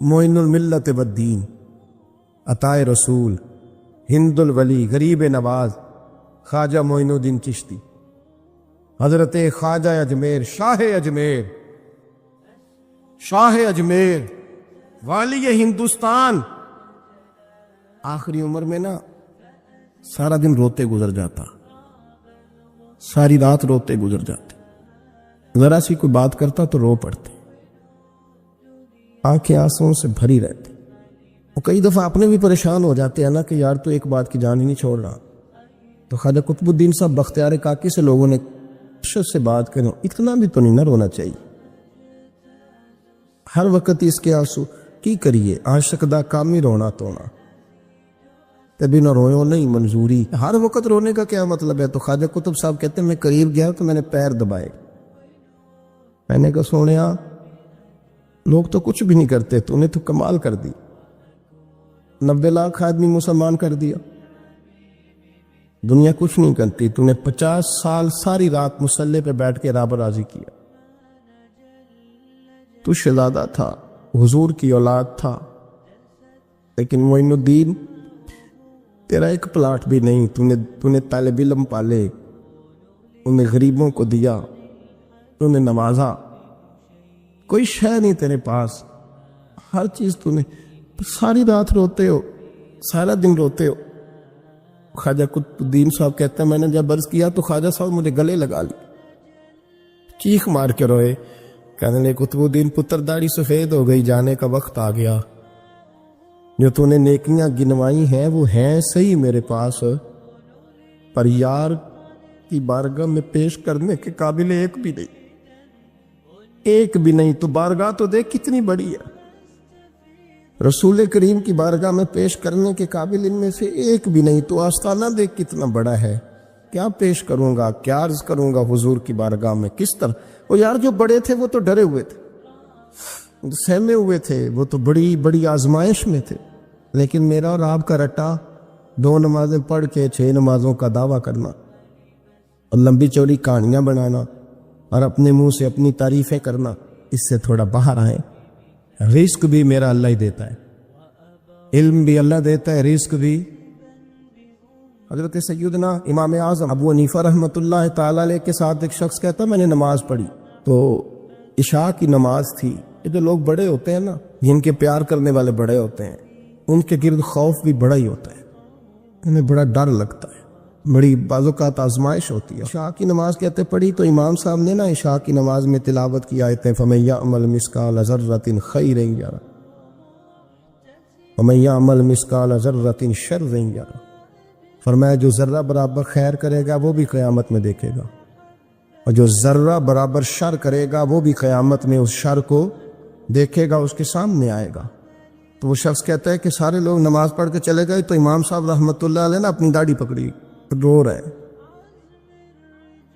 معین الملت والدین، عطائے رسول، ہند الولی، غریب نواز، خواجہ معین الدین چشتی، حضرت خواجہ اجمیر، شاہ اجمیر، والی ہندوستان۔ آخری عمر میں نا سارا دن روتے گزر جاتا، ساری رات روتے گزر جاتے، ذرا سی کوئی بات کرتا تو رو پڑتے، آنکھیں آنسوؤں سے بھری رہتی۔ وہ کئی دفعہ اپنے بھی پریشان ہو جاتے ہیں نا کہ یار تو ایک بات کی جان ہی نہیں چھوڑ رہا۔ تو خواجہ قطب الدین صاحب بختیار کاکی سے لوگوں نے سے بات کریں، اتنا بھی تو نہیں نہ رونا چاہیے، ہر وقت اس کے آنسو کی کریے، عاشق دا کام ہی رونا تونا، تبھی نہ روئے نہیں منظوری۔ ہر وقت رونے کا کیا مطلب ہے؟ تو خواجہ قطب صاحب کہتے ہیں میں قریب گیا تو میں نے پیر دبائے، میں نے کہا سونیا لوگ تو کچھ بھی نہیں کرتے، تو نے تو کمال کر دی، 90 لاکھ آدمی مسلمان کر دیا، دنیا کچھ نہیں کرتی، تو نے 50 سال ساری رات مصلے پہ بیٹھ کے رب راضی کیا، تو شہزادہ تھا، حضور کی اولاد تھا، لیکن معین الدین تیرا ایک پلاٹ بھی نہیں، تو نے طالب علم پالے، انہیں غریبوں کو دیا، انہیں نوازا، کوئی شے نہیں تیرے پاس، ہر چیز تو نے، ساری رات روتے ہو، سارا دن روتے ہو۔ خواجہ قطب الدین صاحب کہتے ہیں میں نے جب عرض کیا تو خواجہ صاحب مجھے گلے لگا لی، چیخ مار کے روئے، کہنے لے قطب الدین پتر داڑھی سفید ہو گئی، جانے کا وقت آ گیا، جو تو نے نیکیاں گنوائی ہیں وہ ہیں صحیح میرے پاس، پر یار کی بارگاہ میں پیش کرنے کے قابل ایک بھی نہیں، ایک بھی نہیں، تو بارگاہ تو دیکھ کتنی بڑی ہے، رسول کریم کی بارگاہ میں پیش کرنے کے قابل ان میں سے ایک بھی نہیں، تو آستانہ دیکھ کتنا بڑا ہے، کیا پیش کروں گا، کیا عرض کروں گا حضور کی بارگاہ میں، کس طرح؟ وہ یار جو بڑے تھے وہ تو ڈرے ہوئے تھے، سہمے ہوئے تھے، وہ تو بڑی بڑی آزمائش میں تھے، لیکن میرا اور آپ کا رٹا 2 نمازیں پڑھ کے 6 نمازوں کا دعویٰ کرنا اور لمبی چوڑی کہانیاں بنانا اور اپنے منہ سے اپنی تعریفیں کرنا، اس سے تھوڑا باہر آئیں۔ رزق بھی میرا اللہ ہی دیتا ہے، علم بھی اللہ دیتا ہے، رزق بھی۔ حضرت سیدنا امام اعظم ابو حنیفہ رحمۃ اللہ تعالی علیہ کے ساتھ ایک شخص کہتا میں نے نماز پڑھی، تو عشاء کی نماز تھی، یہ جو لوگ بڑے ہوتے ہیں نا، جن کے پیار کرنے والے بڑے ہوتے ہیں، ان کے گرد خوف بھی بڑا ہی ہوتا ہے، انہیں بڑا ڈر لگتا ہے، بڑی بعض اوقات آزمائش ہوتی ہے۔ عشاء کی نماز کہتے پڑھی تو امام صاحب نے نا عشاء کی نماز میں تلاوت کی آیتیں فَمَن يَعْمَلْ مِثْقَالَ ذَرَّةٍ خَيْرًا يَرَهُ وَمَن يَعْمَلْ مِثْقَالَ ذَرَّةٍ شَرًّا يَرَهُ، فرمایا جو ذرہ برابر خیر کرے گا وہ بھی قیامت میں دیکھے گا، اور جو ذرہ برابر شر کرے گا وہ بھی قیامت میں اس شر کو دیکھے گا، اس کے سامنے آئے گا۔ تو وہ شخص کہتا ہے کہ سارے لوگ نماز پڑھ کے چلے گئے، تو امام صاحب رحمۃ اللہ علیہ نے اپنی داڑھی پکڑی، رو رہے،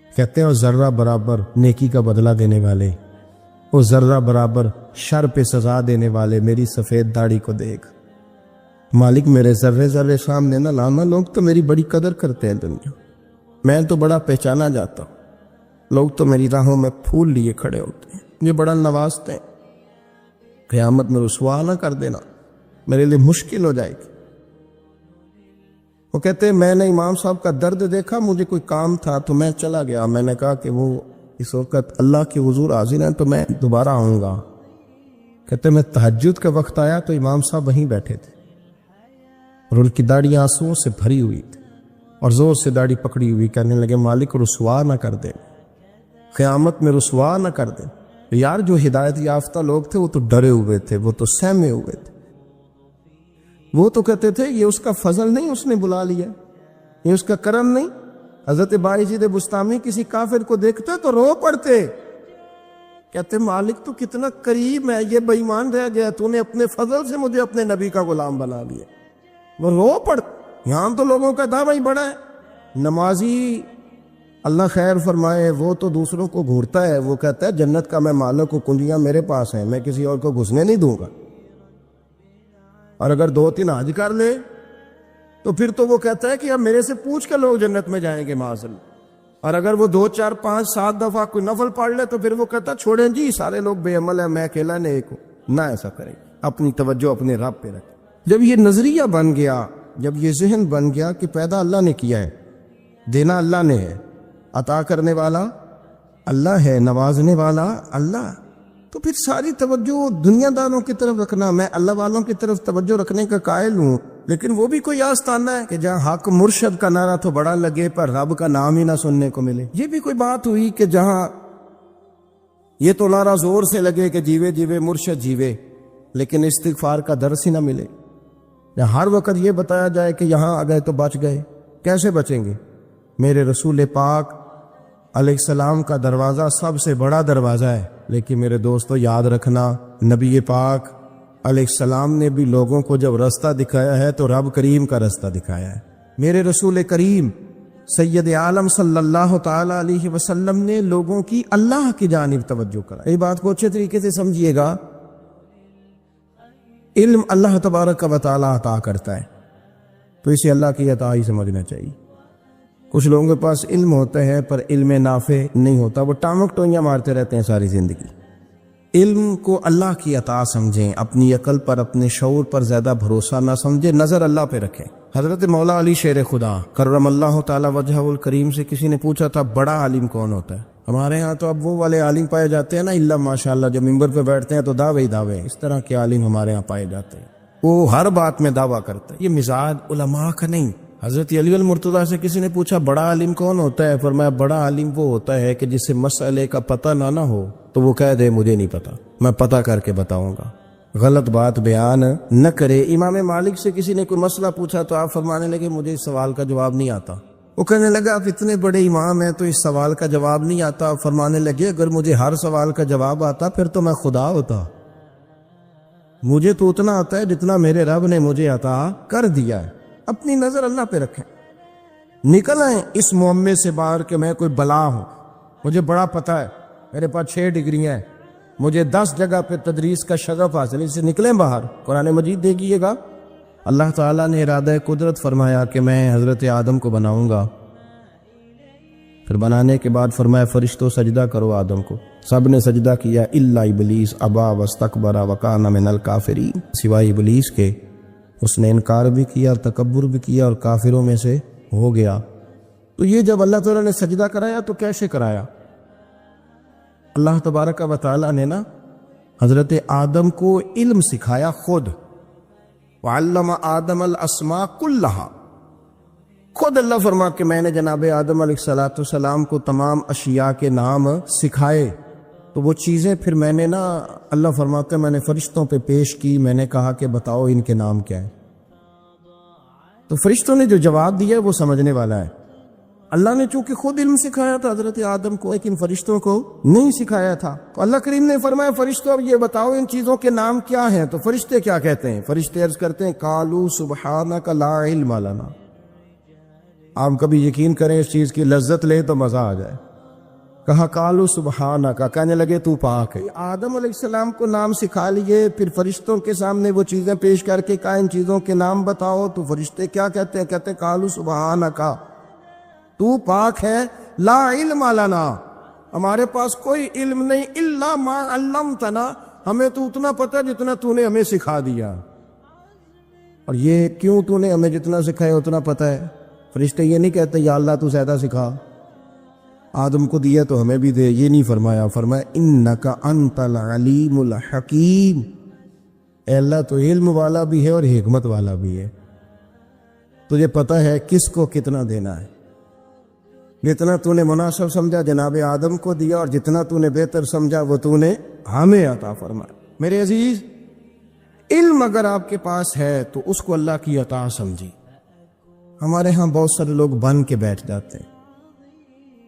کہتے ہیں اور ذرہ برابر نیکی کا بدلہ دینے والے، وہ ذرہ برابر شر پہ سزا دینے والے میری سفید داڑھی کو دیکھ، مالک میرے ذرے ذرے سامنے نہ لانا، لوگ تو میری بڑی قدر کرتے ہیں دنیا، میں تو بڑا پہچانا جاتا ہوں، لوگ تو میری راہوں میں پھول لیے کھڑے ہوتے ہیں، مجھے بڑا نوازتے ہیں، قیامت میں رسوا نہ کر دینا، میرے لیے مشکل ہو جائے گی۔ وہ کہتے ہیں میں نے امام صاحب کا درد دیکھا، مجھے کوئی کام تھا تو میں چلا گیا، میں نے کہا کہ وہ اس وقت اللہ کے حضور حاضر ہیں تو میں دوبارہ آؤں گا۔ کہتے ہیں میں تہجد کا وقت آیا تو امام صاحب وہیں بیٹھے تھے اور ان کی داڑھی آنسوؤں سے بھری ہوئی تھی اور زور سے داڑھی پکڑی ہوئی، کہنے لگے مالک رسوا نہ کر دے، قیامت میں رسوا نہ کر دے۔ یار جو ہدایت یافتہ لوگ تھے وہ تو ڈرے ہوئے تھے، وہ تو سہمے ہوئے تھے، وہ تو کہتے تھے یہ اس کا فضل نہیں، اس نے بلا لیا، یہ اس کا کرم نہیں۔ حضرت باعزید بستامی کسی کافر کو دیکھتے تو رو پڑتے، کہتے مالک تو کتنا قریب ہے، یہ بے ایمان رہ گیا، تو نے اپنے فضل سے مجھے اپنے نبی کا غلام بنا لیا، وہ رو پڑتے۔ یہاں تو لوگوں کا دعویٰ ہی بڑا ہے، نمازی اللہ خیر فرمائے وہ تو دوسروں کو گھورتا ہے، وہ کہتا ہے جنت کا میں مالک ہوں، کنجیاں میرے پاس ہیں، میں کسی اور کو گھسنے نہیں دوں گا، اور اگر 2-3 حج کر لے تو پھر تو وہ کہتا ہے کہ اب میرے سے پوچھ کے لوگ جنت میں جائیں گے معاذ اللہ، اور اگر وہ 2 4 5 7 دفعہ کوئی نفل پڑھ لے تو پھر وہ کہتا چھوڑیں جی سارے لوگ بے عمل ہیں، میں اکیلا نیک ہوں، نہ ایسا کریں۔ اپنی توجہ اپنے رب پہ رکھیں۔ جب یہ نظریہ بن گیا، جب یہ ذہن بن گیا کہ پیدا اللہ نے کیا ہے، دینا اللہ نے ہے، عطا کرنے والا اللہ ہے، نوازنے والا اللہ، تو پھر ساری توجہ دنیا داروں کی طرف رکھنا، میں اللہ والوں کی طرف توجہ رکھنے کا قائل ہوں، لیکن وہ بھی کوئی آستانہ ہے کہ جہاں حق مرشد کا نعرہ تو بڑا لگے پر رب کا نام ہی نہ سننے کو ملے۔ یہ بھی کوئی بات ہوئی کہ جہاں یہ تو نعرہ زور سے لگے کہ جیوے جیوے مرشد جیوے، لیکن استغفار کا درس ہی نہ ملے۔ ہر وقت یہ بتایا جائے کہ یہاں آ گئے تو بچ گئے، کیسے بچیں گے؟ میرے رسول پاک علیہ السلام کا دروازہ سب سے بڑا دروازہ ہے، لیکن میرے دوستو یاد رکھنا، نبی پاک علیہ السلام نے بھی لوگوں کو جب رستہ دکھایا ہے تو رب کریم کا رستہ دکھایا ہے۔ میرے رسول کریم سید عالم صلی اللہ تعالی علیہ وسلم نے لوگوں کی اللہ کی جانب توجہ کرا۔ یہ بات کو اچھے طریقے سے سمجھیے گا، علم اللہ تبارک و تعالی عطا کرتا ہے تو اسے اللہ کی عطا ہی سمجھنا چاہیے۔ کچھ لوگوں کے پاس علم ہوتا ہے پر علم نافع نہیں ہوتا، وہ ٹامک ٹوئیاں مارتے رہتے ہیں ساری زندگی۔ علم کو اللہ کی عطا سمجھیں، اپنی عقل پر اپنے شعور پر زیادہ بھروسہ نہ سمجھیں، نظر اللہ پہ رکھیں۔ حضرت مولا علی شیر خدا کرم اللہ تعالی وجہہ الکریم سے کسی نے پوچھا تھا بڑا عالم کون ہوتا ہے؟ ہمارے ہاں تو اب وہ والے عالم پائے جاتے ہیں نا، اللہ ماشاءاللہ، جو ممبر پہ بیٹھتے ہیں تو دعوے ہی دعوے، اس طرح کے عالم ہمارے ہاں پائے جاتے ہیں، وہ ہر بات میں دعویٰ کرتے ہیں۔ یہ مزاج علماء کا نہیں۔ حضرت علی المرتضیٰ سے کسی نے پوچھا بڑا عالم کون ہوتا ہے؟ فرمایا بڑا عالم وہ ہوتا ہے کہ جسے مسئلے کا پتہ نہ ہو تو وہ کہہ دے مجھے نہیں پتا، میں پتہ کر کے بتاؤں گا، غلط بات بیان نہ کرے۔ امام مالک سے کسی نے کوئی مسئلہ پوچھا تو آپ فرمانے لگے مجھے اس سوال کا جواب نہیں آتا۔ وہ کہنے لگا آپ اتنے بڑے امام ہیں تو اس سوال کا جواب نہیں آتا؟ آپ فرمانے لگے اگر مجھے ہر سوال کا جواب آتا پھر تو میں خدا ہوتا، مجھے تو اتنا آتا ہے جتنا میرے رب نے مجھے عطا کر دیا ہے۔ اپنی نظر اللہ پہ رکھیں، نکل آئیں اس معمے سے باہر کہ میں کوئی بلا ہوں، مجھے بڑا پتہ ہے، میرے پاس 6 ڈگریاں ہیں، مجھے 10 جگہ پہ تدریس کا شغف حاصل ہے، اس سے نکلیں باہر۔ قرآن مجید دیکھیے گا، اللہ تعالیٰ نے ارادہ قدرت فرمایا کہ میں حضرت آدم کو بناؤں گا، پھر بنانے کے بعد فرمایا فرشتوں سجدہ کرو آدم کو، سب نے سجدہ کیا الا ابلیس ابا واستکبر وکان من الکافرین، سوائے ابلیس کے، اس نے انکار بھی کیا اور تکبر بھی کیا اور کافروں میں سے ہو گیا۔ تو یہ جب اللہ تعالیٰ نے سجدہ کرایا تو کیسے کرایا؟ اللہ تبارک و تعالیٰ نے نا حضرت آدم کو علم سکھایا خود، وعلم آدم الاسماء کلہا، خود اللہ فرما کہ میں نے جناب آدم علیہ السلام کو تمام اشیاء کے نام سکھائے۔ تو وہ چیزیں پھر میں نے نا، اللہ فرماتے میں نے فرشتوں پہ پیش کی، میں نے کہا کہ بتاؤ ان کے نام کیا ہے، تو فرشتوں نے جو جواب دیا وہ سمجھنے والا ہے۔ اللہ نے چونکہ خود علم سکھایا تھا حضرت آدم کو، لیکن فرشتوں کو نہیں سکھایا تھا، تو اللہ کریم نے فرمایا فرشتوں اب یہ بتاؤ ان چیزوں کے نام کیا ہیں؟ تو فرشتے کیا کہتے ہیں؟ فرشتے عرض کرتے ہیں قالوا سبحانک لا علم لنا۔ آپ کبھی یقین کریں اس چیز کی لذت لے تو مزہ آ جائے، کہا قالوا سبحانک، کہنے لگے تو پاک ہے۔ آدم علیہ السلام کو نام سکھا لیے، پھر فرشتوں کے سامنے وہ چیزیں پیش کر کے کہا ان چیزوں کے نام بتاؤ، تو فرشتے کیا کہتے ہیں؟ کہتے ہیں قالوا سبحانک، تو پاک ہے، لا علم لنا، ہمارے پاس کوئی علم نہیں، الا ما علمتنا، ہمیں تو اتنا پتہ جتنا تو نے ہمیں سکھا دیا۔ اور یہ کیوں تو نے ہمیں جتنا سکھایا اتنا پتہ ہے؟ فرشتے یہ نہیں کہتے یا اللہ تو زیادہ سکھا، آدم کو دیا تو ہمیں بھی دے، یہ نہیں فرمایا، فرمایا انک انت العلیم الحکیم، اے اللہ تو علم والا بھی ہے اور حکمت والا بھی ہے، تجھے پتہ ہے کس کو کتنا دینا ہے، جتنا تو نے مناسب سمجھا جناب آدم کو دیا، اور جتنا تو نے بہتر سمجھا وہ تو نے ہمیں عطا فرمایا۔ میرے عزیز، علم اگر آپ کے پاس ہے تو اس کو اللہ کی عطا سمجھی۔ ہمارے ہاں بہت سارے لوگ بن کے بیٹھ جاتے ہیں،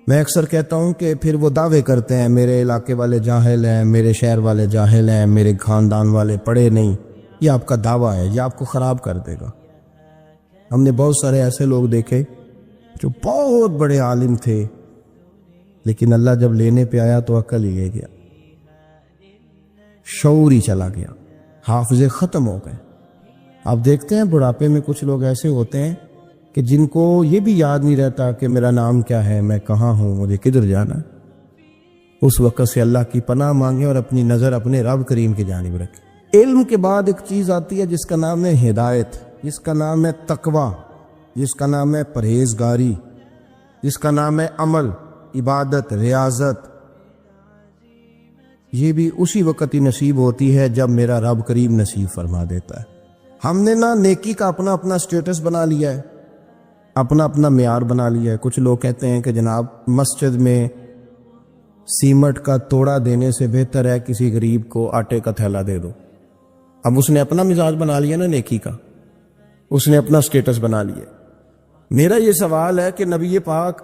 میں اکثر کہتا ہوں کہ پھر وہ دعوے کرتے ہیں میرے علاقے والے جاہل ہیں، میرے شہر والے جاہل ہیں، میرے خاندان والے پڑھے نہیں۔ یہ آپ کا دعویٰ ہے، یہ آپ کو خراب کر دے گا۔ ہم نے بہت سارے ایسے لوگ دیکھے جو بہت بڑے عالم تھے، لیکن اللہ جب لینے پہ آیا تو عقل ہی لے گیا، شعور ہی چلا گیا، حافظے ختم ہو گئے۔ آپ دیکھتے ہیں بڑھاپے میں کچھ لوگ ایسے ہوتے ہیں کہ جن کو یہ بھی یاد نہیں رہتا کہ میرا نام کیا ہے، میں کہاں ہوں، مجھے کدھر جانا ہے۔ اس وقت سے اللہ کی پناہ مانگیں اور اپنی نظر اپنے رب کریم کی جانب رکھیں۔ علم کے بعد ایک چیز آتی ہے جس کا نام ہے ہدایت، جس کا نام ہے تقوی، جس کا نام ہے پرہیزگاری، جس کا نام ہے عمل، عبادت، ریاضت۔ یہ بھی اسی وقت ہی نصیب ہوتی ہے جب میرا رب کریم نصیب فرما دیتا ہے۔ ہم نے نا نیکی کا اپنا اپنا سٹیٹس بنا لیا ہے، اپنا اپنا معیار بنا لیا ہے۔ کچھ لوگ کہتے ہیں کہ جناب مسجد میں سیمٹ کا توڑا دینے سے بہتر ہے کسی غریب کو آٹے کا تھیلا دے دو۔ اب اس نے اپنا مزاج بنا لیا نا نیکی کا، اس نے اپنا سٹیٹس بنا لیا۔ میرا یہ سوال ہے کہ نبی پاک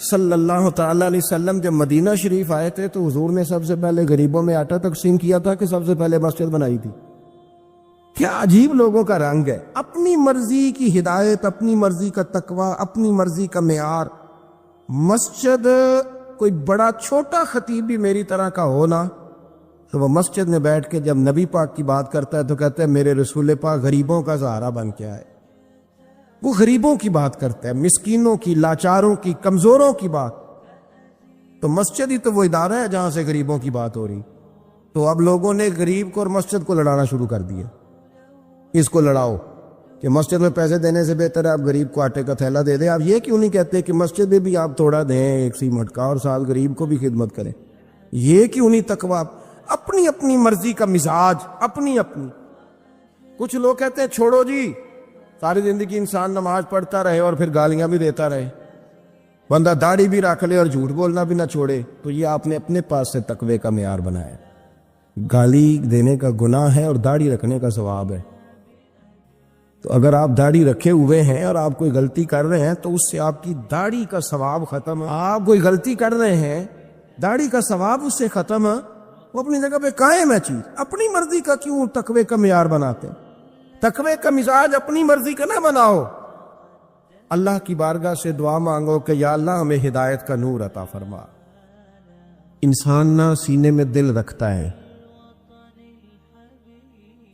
صلی اللہ تعالی علیہ وسلم جب مدینہ شریف آئے تھے تو حضور نے سب سے پہلے غریبوں میں آٹا تقسیم کیا تھا کہ سب سے پہلے مسجد بنائی تھی؟ کیا عجیب لوگوں کا رنگ ہے، اپنی مرضی کی ہدایت، اپنی مرضی کا تقوی، اپنی مرضی کا معیار۔ مسجد کوئی بڑا چھوٹا خطیب بھی میری طرح کا ہو نا تو وہ مسجد میں بیٹھ کے جب نبی پاک کی بات کرتا ہے تو کہتا ہے میرے رسول پاک غریبوں کا سہارا بن کے آئے۔ وہ غریبوں کی بات کرتا ہے، مسکینوں کی، لاچاروں کی، کمزوروں کی بات۔ تو مسجد ہی تو وہ ادارہ ہے جہاں سے غریبوں کی بات ہو رہی۔ تو اب لوگوں نے غریب کو اور مسجد کو لڑانا شروع کر دیا، اس کو لڑاؤ کہ مسجد میں پیسے دینے سے بہتر ہے آپ غریب کو آٹے کا تھیلا دے دیں۔ آپ یہ کیوں نہیں کہتے کہ مسجد میں بھی آپ تھوڑا دیں ایک سیمٹ کا اور ساتھ غریب کو بھی خدمت کریں؟ یہ کیوں نہیں تقوی؟ اپنی اپنی مرضی کا مزاج، اپنی اپنی۔ کچھ لوگ کہتے ہیں چھوڑو جی، ساری زندگی انسان نماز پڑھتا رہے اور پھر گالیاں بھی دیتا رہے، بندہ داڑھی بھی رکھ لے اور جھوٹ بولنا بھی نہ چھوڑے۔ تو یہ آپ نے اپنے پاس سے تقوی کا معیار بنایا۔ گالی دینے کا گناہ ہے اور داڑھی رکھنے کا ثواب ہے۔ تو اگر آپ داڑھی رکھے ہوئے ہیں اور آپ کوئی غلطی کر رہے ہیں تو اس سے آپ کی داڑھی کا ثواب ختم ہے۔ آپ کوئی غلطی کر رہے ہیں، داڑھی کا ثواب اس سے ختم ہے، وہ اپنی جگہ پہ قائم ہے چیز۔ اپنی مرضی کا کیوں تقوی کا معیار بناتے ہیں؟ تقوی کا مزاج اپنی مرضی کا نہ بناؤ۔ اللہ کی بارگاہ سے دعا مانگو کہ یا اللہ ہمیں ہدایت کا نور عطا فرما۔ انسان نہ سینے میں دل رکھتا ہے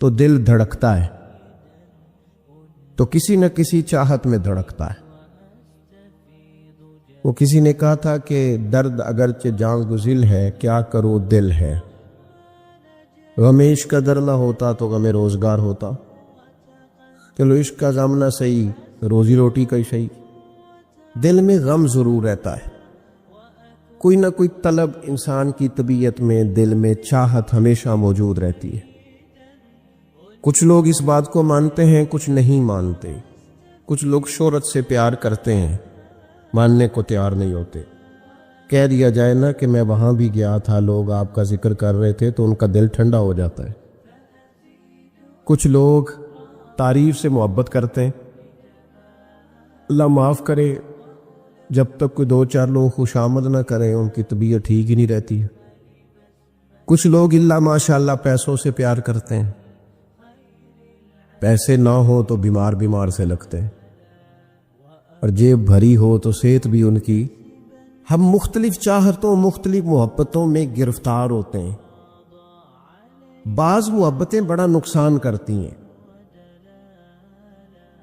تو دل دھڑکتا ہے، تو کسی نہ کسی چاہت میں دھڑکتا ہے۔ وہ کسی نے کہا تھا کہ درد اگرچہ جان گزل ہے، کیا کرو دل ہے۔ غم عشق کا در نہ ہوتا تو غم روزگار ہوتا۔ چلو عشق کا غم نہ صحیح، روزی روٹی کا ہی صحیح، دل میں غم ضرور رہتا ہے۔ کوئی نہ کوئی طلب انسان کی طبیعت میں، دل میں چاہت ہمیشہ موجود رہتی ہے۔ کچھ لوگ اس بات کو مانتے ہیں، کچھ نہیں مانتے۔ کچھ لوگ شہرت سے پیار کرتے ہیں، ماننے کو تیار نہیں ہوتے۔ کہہ دیا جائے نا کہ میں وہاں بھی گیا تھا، لوگ آپ کا ذکر کر رہے تھے تو ان کا دل ٹھنڈا ہو جاتا ہے۔ کچھ لوگ تعریف سے محبت کرتے ہیں، اللہ معاف کرے جب تک کوئی دو چار لوگ خوش آمد نہ کریں ان کی طبیعت ٹھیک ہی نہیں رہتی ہے۔ کچھ لوگ اللہ ماشاءاللہ پیسوں سے پیار کرتے ہیں، پیسے نہ ہو تو بیمار سے لگتے ہیں، اور جیب بھری ہو تو صحت بھی ان کی۔ ہم مختلف چاہتوں، مختلف محبتوں میں گرفتار ہوتے ہیں۔ بعض محبتیں بڑا نقصان کرتی ہیں،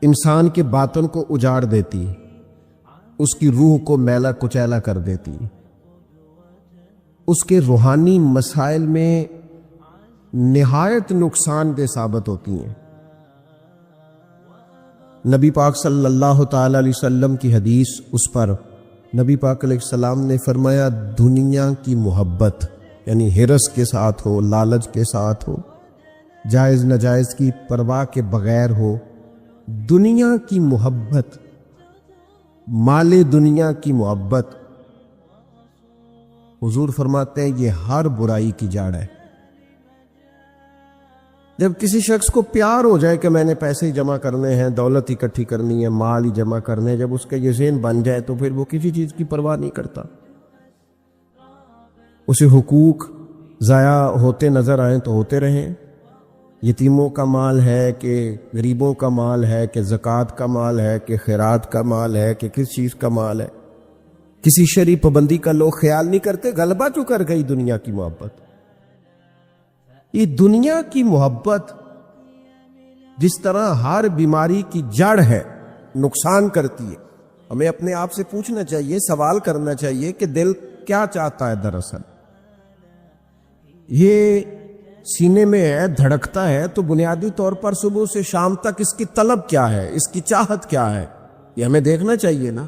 انسان کے باطن کو اجاڑ دیتی، اس کی روح کو میلا کچیلا کر دیتی، اس کے روحانی مسائل میں نہایت نقصان دہ ثابت ہوتی ہیں۔ نبی پاک صلی اللہ تعالی علیہ وسلم کی حدیث، اس پر نبی پاک علیہ السلام نے فرمایا دنیا کی محبت یعنی ہرس کے ساتھ ہو، لالچ کے ساتھ ہو، جائز ناجائز کی پرواہ کے بغیر ہو، دنیا کی محبت، مال دنیا کی محبت، حضور فرماتے ہیں یہ ہر برائی کی جڑ ہے۔ جب کسی شخص کو پیار ہو جائے کہ میں نے پیسے ہی جمع کرنے ہیں، دولت اکٹھی کرنی ہے، مال ہی جمع کرنے ہیں، جب اس کا یہ ذہن بن جائے تو پھر وہ کسی چیز کی پرواہ نہیں کرتا۔ اسے حقوق ضائع ہوتے نظر آئیں تو ہوتے رہیں، یتیموں کا مال ہے کہ غریبوں کا مال ہے کہ زکوٰۃ کا مال ہے کہ خیرات کا مال ہے کہ کس چیز کا مال ہے، کسی شرعی پابندی کا لوگ خیال نہیں کرتے۔ غلبہ جو کر گئی دنیا کی محبت، یہ دنیا کی محبت جس طرح ہر بیماری کی جڑ ہے، نقصان کرتی ہے۔ ہمیں اپنے آپ سے پوچھنا چاہیے، سوال کرنا چاہیے کہ دل کیا چاہتا ہے دراصل۔ یہ سینے میں ہے، دھڑکتا ہے، تو بنیادی طور پر صبح سے شام تک اس کی طلب کیا ہے، اس کی چاہت کیا ہے، یہ ہمیں دیکھنا چاہیے نا۔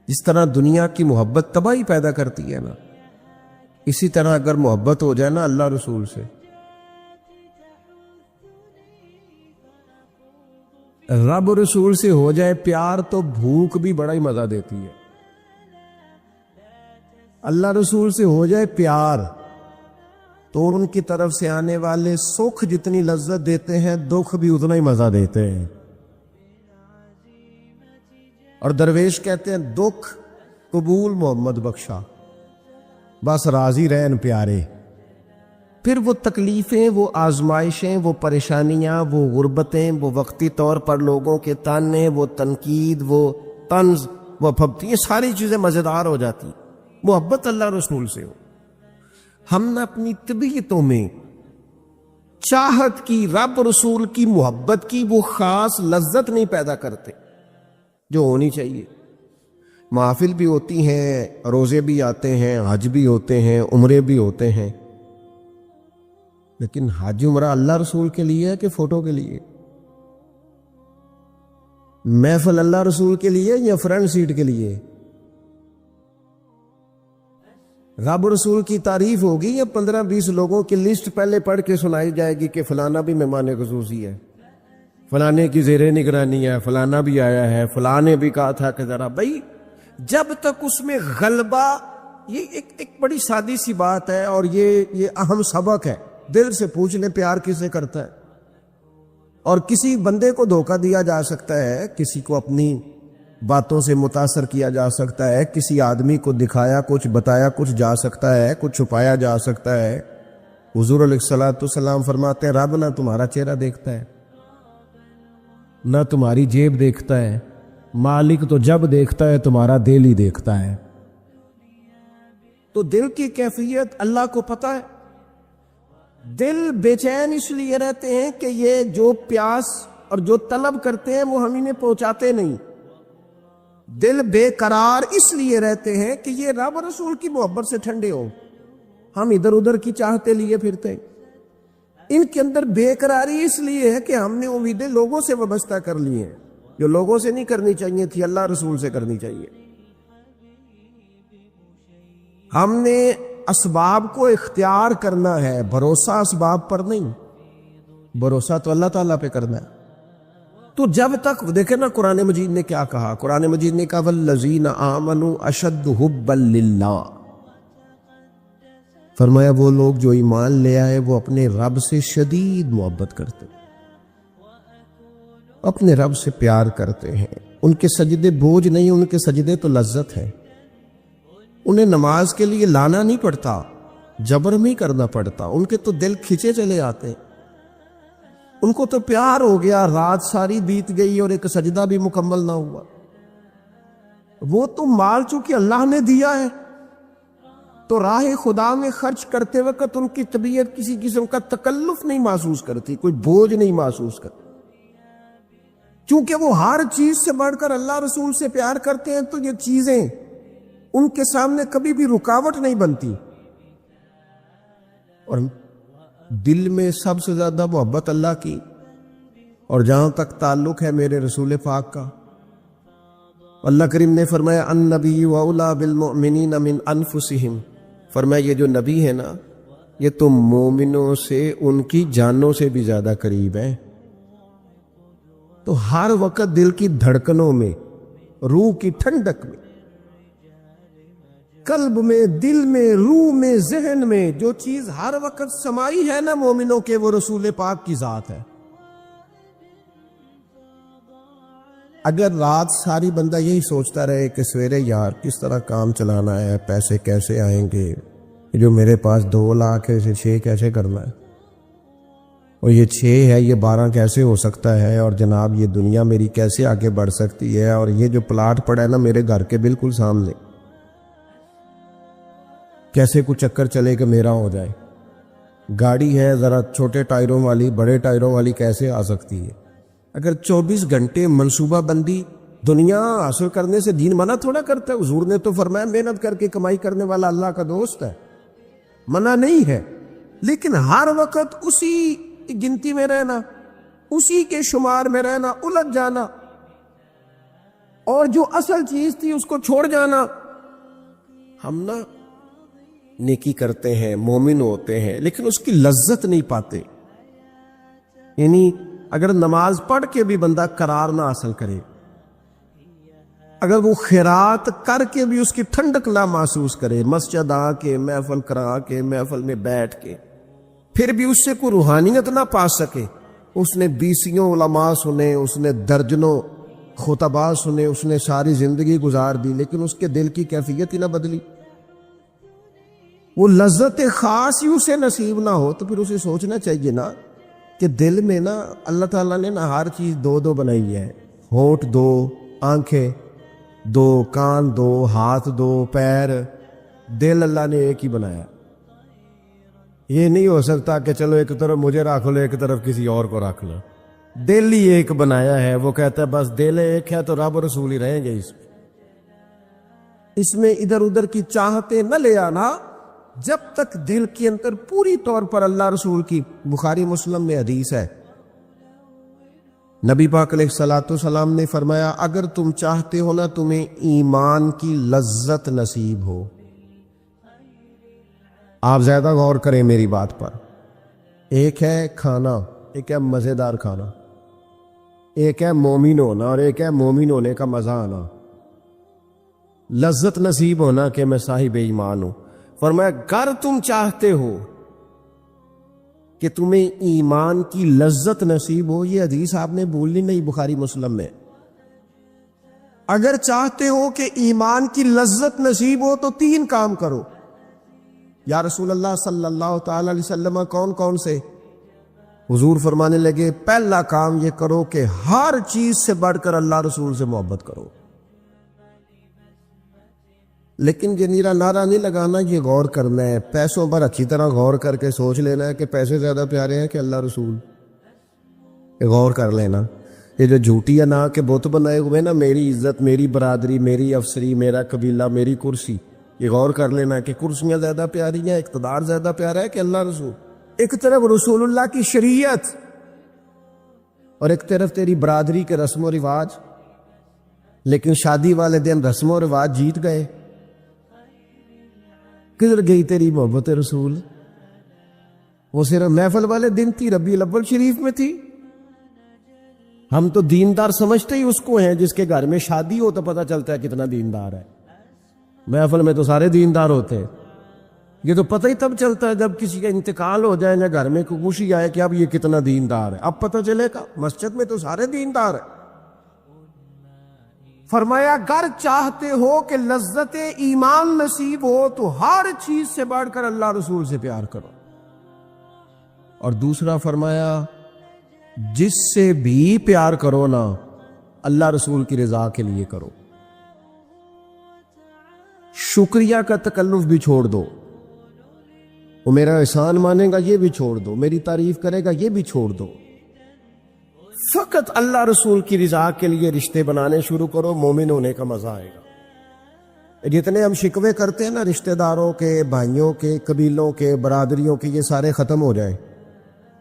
جس طرح دنیا کی محبت تباہی پیدا کرتی ہے نا، اسی طرح اگر محبت ہو جائے نا اللہ رسول سے، رب رسول سے ہو جائے پیار، تو بھوک بھی بڑا ہی مزہ دیتی ہے۔ اللہ رسول سے ہو جائے پیار تو ان کی طرف سے آنے والے سکھ جتنی لذت دیتے ہیں، دکھ بھی اتنا ہی مزہ دیتے ہیں۔ اور درویش کہتے ہیں دکھ قبول محمد بخشا، بس راضی رہن پیارے۔ پھر وہ تکلیفیں، وہ آزمائشیں، وہ پریشانیاں، وہ غربتیں، وہ وقتی طور پر لوگوں کے تانے، وہ تنقید، وہ طنز، وہ پھبتی، یہ ساری چیزیں مزیدار ہو جاتی محبت اللہ رسول سے ہو۔ ہم نے اپنی طبیعتوں میں چاہت کی، رب رسول کی محبت کی وہ خاص لذت نہیں پیدا کرتے جو ہونی چاہیے۔ محافل بھی ہوتی ہیں، روزے بھی آتے ہیں، حج بھی ہوتے ہیں، عمرے بھی ہوتے ہیں، لیکن حج عمرہ اللہ رسول کے لیے ہے کہ فوٹو کے لیے؟ محفل اللہ رسول کے لیے یا فرنٹ سیٹ کے لیے؟ رب رسول کی تعریف ہوگی یا 15-20 لوگوں کی لسٹ پہلے پڑھ کے سنائی جائے گی کہ فلانا بھی مہمان خصوصی ہے، فلانے کی زیر نگرانی ہے، فلانا بھی آیا ہے، فلانے بھی کہا تھا کہ ذرا بھائی، جب تک اس میں غلبہ، یہ ایک بڑی سادی سی بات ہے اور یہ اہم سبق ہے۔ دل سے پوچھ لیں پیار کسے کرتا ہے؟ اور کسی بندے کو دھوکہ دیا جا سکتا ہے، کسی کو اپنی باتوں سے متاثر کیا جا سکتا ہے، کسی آدمی کو دکھایا کچھ، بتایا کچھ جا سکتا ہے، کچھ چھپایا جا سکتا ہے۔ حضور علیہ الصلوۃ والسلام فرماتے ہیں رب نہ تمہارا چہرہ دیکھتا ہے، نہ تمہاری جیب دیکھتا ہے، مالک تو جب دیکھتا ہے تمہارا دل ہی دیکھتا ہے۔ تو دل کی کیفیت اللہ کو پتہ ہے۔ دل بے چین اس لیے رہتے ہیں کہ یہ جو پیاس اور جو طلب کرتے ہیں وہ ہم انہیں پہنچاتے نہیں۔ دل بے قرار اس لیے رہتے ہیں کہ یہ رب رسول کی محبت سے ٹھنڈے ہو، ہم ادھر ادھر کی چاہتے لیے پھرتے ہیں۔ ان کے اندر بے قراری اس لیے ہے کہ ہم نے امیدیں لوگوں سے وابستہ کر لی ہیں، جو لوگوں سے نہیں کرنی چاہیے تھی، اللہ رسول سے کرنی چاہیے۔ ہم نے اسباب کو اختیار کرنا ہے، بھروسہ اسباب پر نہیں، بھروسہ تو اللہ تعالیٰ پہ کرنا ہے۔ تو جب تک دیکھیں نا قرآن مجید نے کیا کہا، قرآن مجید نے کہا والذین آمنوا اشد حبا للہ، فرمایا وہ لوگ جو ایمان لے آئے وہ اپنے رب سے شدید محبت کرتے، اپنے رب سے پیار کرتے ہیں۔ ان کے سجدے بوجھ نہیں، ان کے سجدے تو لذت ہے۔ انہیں نماز کے لیے لانا نہیں پڑتا، جبر نہیں کرنا پڑتا، ان کے تو دل کھچے چلے آتے ہیں۔ ان کو تو پیار ہو گیا، رات ساری بیت گئی اور ایک سجدہ بھی مکمل نہ ہوا۔ وہ تو مال چونکہ اللہ نے دیا ہے تو راہ خدا میں خرچ کرتے وقت ان کی طبیعت کسی قسم کا تکلف نہیں محسوس کرتی، کوئی بوجھ نہیں محسوس کرتی، چونکہ وہ ہر چیز سے بڑھ کر اللہ رسول سے پیار کرتے ہیں۔ تو یہ چیزیں ان کے سامنے کبھی بھی رکاوٹ نہیں بنتی۔ اور دل میں سب سے زیادہ محبت اللہ کی، اور جہاں تک تعلق ہے میرے رسول پاک کا، اللہ کریم نے فرمایا النبی اولیٰ بالمؤمنین من انفسہم، فرمایا یہ جو نبی ہے نا یہ تو مومنوں سے ان کی جانوں سے بھی زیادہ قریب ہے۔ تو ہر وقت دل کی دھڑکنوں میں، روح کی ٹھنڈک میں، قلب میں، دل میں، روح میں، ذہن میں جو چیز ہر وقت سمائی ہے نا مومنوں کے، وہ رسول پاک کی ذات ہے۔ اگر رات ساری بندہ یہی سوچتا رہے کہ سویرے یار کس طرح کام چلانا ہے، پیسے کیسے آئیں گے، جو میرے پاس 2 لاکھ ہے اسے 6 کیسے کرنا ہے، اور یہ 6 ہے یہ 12 کیسے ہو سکتا ہے، اور جناب یہ دنیا میری کیسے آگے بڑھ سکتی ہے، اور یہ جو پلاٹ پڑا ہے نا میرے گھر کے بالکل سامنے، کیسے کچھ چکر چلے کہ میرا ہو جائے، گاڑی ہے ذرا چھوٹے ٹائروں والی بڑے ٹائروں والی کیسے آ سکتی ہے۔ اگر 24 گھنٹے منصوبہ بندی دنیا حاصل کرنے سے دین منع تھوڑا کرتا ہے۔ حضور نے تو فرمایا محنت کر کے کمائی کرنے والا اللہ کا دوست ہے، منع نہیں ہے، لیکن ہر وقت اسی گنتی میں رہنا، اسی کے شمار میں رہنا، الجھ جانا اور جو اصل چیز تھی اس کو چھوڑ جانا۔ ہم نا نیکی کرتے ہیں، مومن ہوتے ہیں، لیکن اس کی لذت نہیں پاتے۔ یعنی اگر نماز پڑھ کے بھی بندہ قرار نہ حاصل کرے، اگر وہ خیرات کر کے بھی اس کی ٹھنڈک نہ محسوس کرے، مسجد آ کے، محفل کرا کے، محفل میں بیٹھ کے، پھر بھی اس سے کوئی روحانیت نہ پا سکے، اس نے بیسیوں علماء سنے، اس نے درجنوں خطباء سنے، اس نے ساری زندگی گزار دی، لیکن اس کے دل کی کیفیت ہی نہ بدلی، وہ لذت خاص ہی اسے نصیب نہ ہو، تو پھر اسے سوچنا چاہیے نا کہ دل میں نا اللہ تعالیٰ نے نا ہر چیز دو دو بنائی ہے، ہونٹ دو، آنکھیں دو، کان دو، ہاتھ دو، پیر، دل اللہ نے ایک ہی بنایا۔ یہ نہیں ہو سکتا کہ چلو ایک طرف مجھے رکھ لو، ایک طرف کسی اور کو رکھ لو، دل ہی ایک بنایا ہے۔ وہ کہتا ہے بس دل ایک ہے تو رب رسول ہی رہیں گے، اس میں ادھر ادھر کی چاہتے نہ لے آنا، جب تک دل کے اندر پوری طور پر اللہ رسول کی، بخاری مسلم میں حدیث ہے، نبی پاک علیہ الصلوۃ والسلام نے فرمایا اگر تم چاہتے ہو نا تمہیں ایمان کی لذت نصیب ہو، آپ زیادہ غور کریں میری بات پر، ایک ہے کھانا، ایک ہے مزیدار کھانا، ایک ہے مومن ہونا اور ایک ہے مومن ہونے کا مزہ آنا، لذت نصیب ہونا کہ میں صاحب ایمان ہوں۔ فرمایا اگر تم چاہتے ہو کہ تمہیں ایمان کی لذت نصیب ہو، یہ حدیث آپ نے بھولنی نہیں، بخاری مسلم میں، اگر چاہتے ہو کہ ایمان کی لذت نصیب ہو تو تین کام کرو۔ یا رسول اللہ صلی اللہ تعالی علیہ وسلم کون کون سے؟ حضور فرمانے لگے پہلا کام یہ کرو کہ ہر چیز سے بڑھ کر اللہ رسول سے محبت کرو۔ لیکن یہ نیرا نعرہ نہیں لگانا، یہ غور کرنا ہے، پیسوں پر اچھی طرح غور کر کے سوچ لینا ہے کہ پیسے زیادہ پیارے ہیں کہ اللہ رسول، یہ غور کر لینا۔ یہ جو جھوٹی انا کے بت بنائے ہوئے نا، میری عزت، میری برادری، میری افسری، میرا قبیلہ، میری کرسی، یہ غور کر لینا ہے کہ کرسیاں زیادہ پیاری ہیں، اقتدار زیادہ پیارا ہے کہ اللہ رسول۔ ایک طرف رسول اللہ کی شریعت اور ایک طرف تیری برادری کے رسم و رواج، لیکن شادی والے دن رسم و رواج جیت گئے، کدھر گئی تیری محبت رسول؟ وہ صرف محفل والے دن تھی، ربیع الاول شریف میں تھی۔ ہم تو دیندار سمجھتے ہی اس کو ہیں جس کے گھر میں شادی ہو تو پتہ چلتا ہے کتنا دیندار ہے، محفل میں تو سارے دیندار ہوتے ہیں، یہ تو پتہ ہی تب چلتا ہے جب کسی کا انتقال ہو جائے یا گھر میں کوئی خوشی آئے کہ اب یہ کتنا دیندار ہے، اب پتہ چلے گا، مسجد میں تو سارے دیندار ہیں۔ فرمایا اگر چاہتے ہو کہ لذت ایمان نصیب ہو تو ہر چیز سے بڑھ کر اللہ رسول سے پیار کرو، اور دوسرا فرمایا جس سے بھی پیار کرو نا اللہ رسول کی رضا کے لیے کرو، شکریہ کا تکلف بھی چھوڑ دو، وہ میرا احسان مانے گا یہ بھی چھوڑ دو، میری تعریف کرے گا یہ بھی چھوڑ دو، فقط اللہ رسول کی رضا کے لیے رشتے بنانے شروع کرو، مومن ہونے کا مزہ آئے گا۔ جتنے ہم شکوے کرتے ہیں نا رشتہ داروں کے، بھائیوں کے، قبیلوں کے، برادریوں کے، یہ سارے ختم ہو جائیں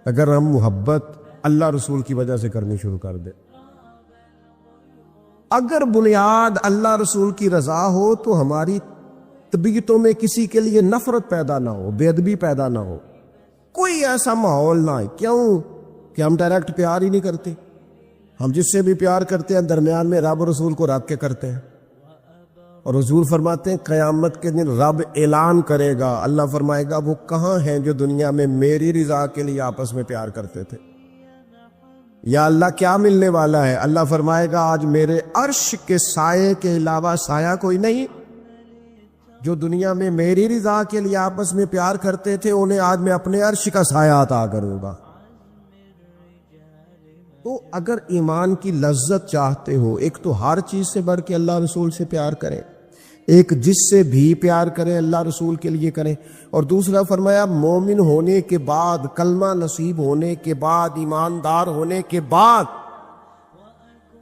اگر ہم محبت اللہ رسول کی وجہ سے کرنی شروع کر دیں۔ اگر بنیاد اللہ رسول کی رضا ہو تو ہماری طبیعتوں میں کسی کے لیے نفرت پیدا نہ ہو، بے ادبی پیدا نہ ہو، کوئی ایسا ماحول نہ ہے۔ کیوں کہ ہم ڈائریکٹ پیار ہی نہیں کرتے، ہم جس سے بھی پیار کرتے ہیں درمیان میں رب رسول کو رکھ کے کرتے ہیں، اور حضور فرماتے ہیں قیامت کے دن رب اعلان کرے گا، اللہ فرمائے گا وہ کہاں ہیں جو دنیا میں میری رضا کے لیے آپس میں پیار کرتے تھے؟ یا اللہ کیا ملنے والا ہے؟ اللہ فرمائے گا آج میرے عرش کے سائے کے علاوہ سایہ کوئی نہیں، جو دنیا میں میری رضا کے لیے آپس میں پیار کرتے تھے انہیں آج میں اپنے عرش کا سایہ عطا کروں گا۔ تو اگر ایمان کی لذت چاہتے ہو، ایک تو ہر چیز سے بڑھ کے اللہ رسول سے پیار کریں، ایک جس سے بھی پیار کریں اللہ رسول کے لیے کریں، اور دوسرا فرمایا مومن ہونے کے بعد، کلمہ نصیب ہونے کے بعد، ایماندار ہونے کے بعد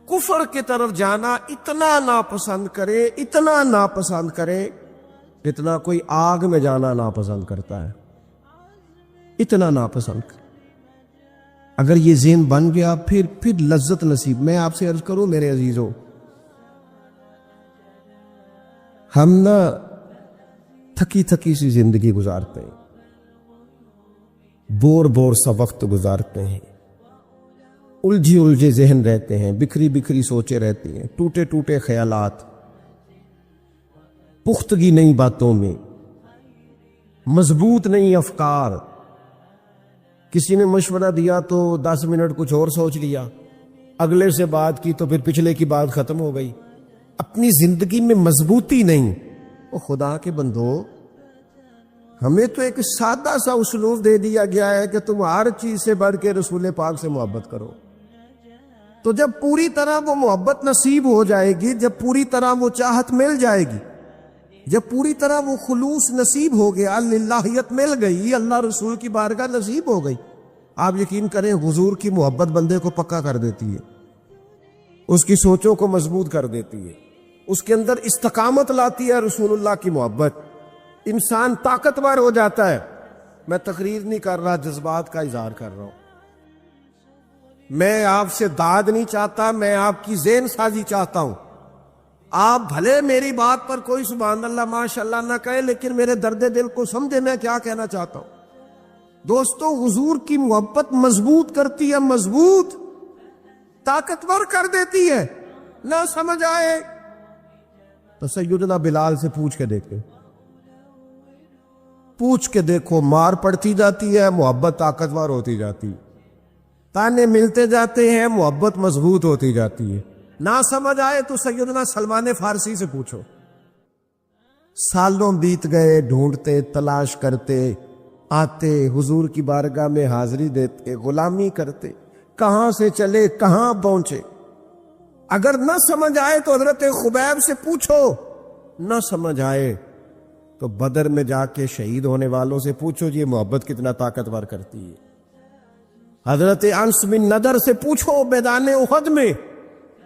کفر کی طرف جانا اتنا ناپسند کرے، اتنا ناپسند کرے جتنا کوئی آگ میں جانا ناپسند کرتا ہے۔ اتنا ناپسند کر. اگر یہ ذہن بن گیا پھر لذت نصیب. میں آپ سے عرض کروں میرے عزیزوں، ہم نا تھکی تھکی سی زندگی گزارتے ہیں، بور سا وقت گزارتے ہیں، الجھے ذہن رہتے ہیں، بکھری سوچیں رہتی ہیں، ٹوٹے خیالات، پختگی نہیں باتوں میں، مضبوط نہیں افکار. کسی نے مشورہ دیا تو 10 منٹ کچھ اور سوچ لیا، اگلے سے بات کی تو پھر پچھلے کی بات ختم ہو گئی. اپنی زندگی میں مضبوطی نہیں. او خدا کے بندو، ہمیں تو ایک سادہ سا اسلوب دے دیا گیا ہے کہ تم ہر چیز سے بڑھ کے رسول پاک سے محبت کرو. تو جب پوری طرح وہ محبت نصیب ہو جائے گی، جب پوری طرح وہ چاہت مل جائے گی، جب پوری طرح وہ خلوص نصیب ہو گیا، للہیت مل گئی، اللہ رسول کی بارگاہ نصیب ہو گئی، آپ یقین کریں حضور کی محبت بندے کو پکا کر دیتی ہے، اس کی سوچوں کو مضبوط کر دیتی ہے، اس کے اندر استقامت لاتی ہے. رسول اللہ کی محبت، انسان طاقتور ہو جاتا ہے. میں تقریر نہیں کر رہا، جذبات کا اظہار کر رہا ہوں. میں آپ سے داد نہیں چاہتا، میں آپ کی ذہن سازی چاہتا ہوں. آپ بھلے میری بات پر کوئی سبحان اللہ ماشاء اللہ نہ کہے، لیکن میرے درد دل کو سمجھے میں کیا کہنا چاہتا ہوں. دوستو، حضور کی محبت مضبوط کرتی ہے، مضبوط طاقتور کر دیتی ہے. نہ سمجھ آئے تو سیدنا بلال سے پوچھ کے دیکھو، مار پڑتی جاتی ہے، محبت طاقتور ہوتی جاتی ہے، تانے ملتے جاتے ہیں، محبت مضبوط ہوتی جاتی ہے. نہ سمجھ آئے تو سیدنا سلمان فارسی سے پوچھو. سالوں بیت گئے، ڈھونڈتے تلاش کرتے، آتے حضور کی بارگاہ میں حاضری دیتے، غلامی کرتے، کہاں سے چلے کہاں پہنچے. اگر نہ سمجھ آئے تو حضرت خبیب سے پوچھو، نہ سمجھ آئے تو بدر میں جا کے شہید ہونے والوں سے پوچھو یہ محبت کتنا طاقتور کرتی ہے. حضرت انس بن نضر سے پوچھو میدان احد میں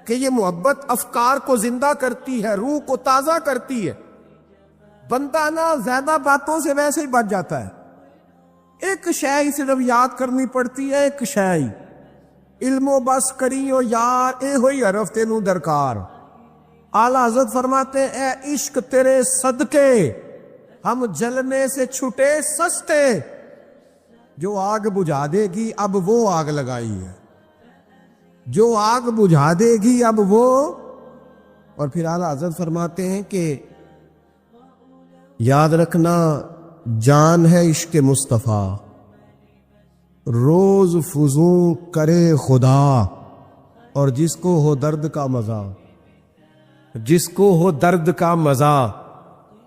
کہ یہ محبت افکار کو زندہ کرتی ہے، روح کو تازہ کرتی ہے. بندہ نا زیادہ باتوں سے ویسے ہی بچ جاتا ہے. ایک شے ہی صرف یاد کرنی پڑتی ہے، ایک شے ہی، علم و بس کریو یار، اے ہوئی حرف تینوں درکار. اعلیٰ حضرت فرماتے اے عشق تیرے صدقے ہم جلنے سے چھٹے سستے. جو آگ بجھا دے گی اب وہ آگ لگائی ہے، جو آگ بجھا دے گی اب وہ. اور پھر اعلیٰ حضرت فرماتے ہیں کہ یاد رکھنا جان ہے عشق مصطفیٰ، روز فزوں کرے خدا. اور جس کو ہو درد کا مزہ، جس کو ہو درد کا مزہ،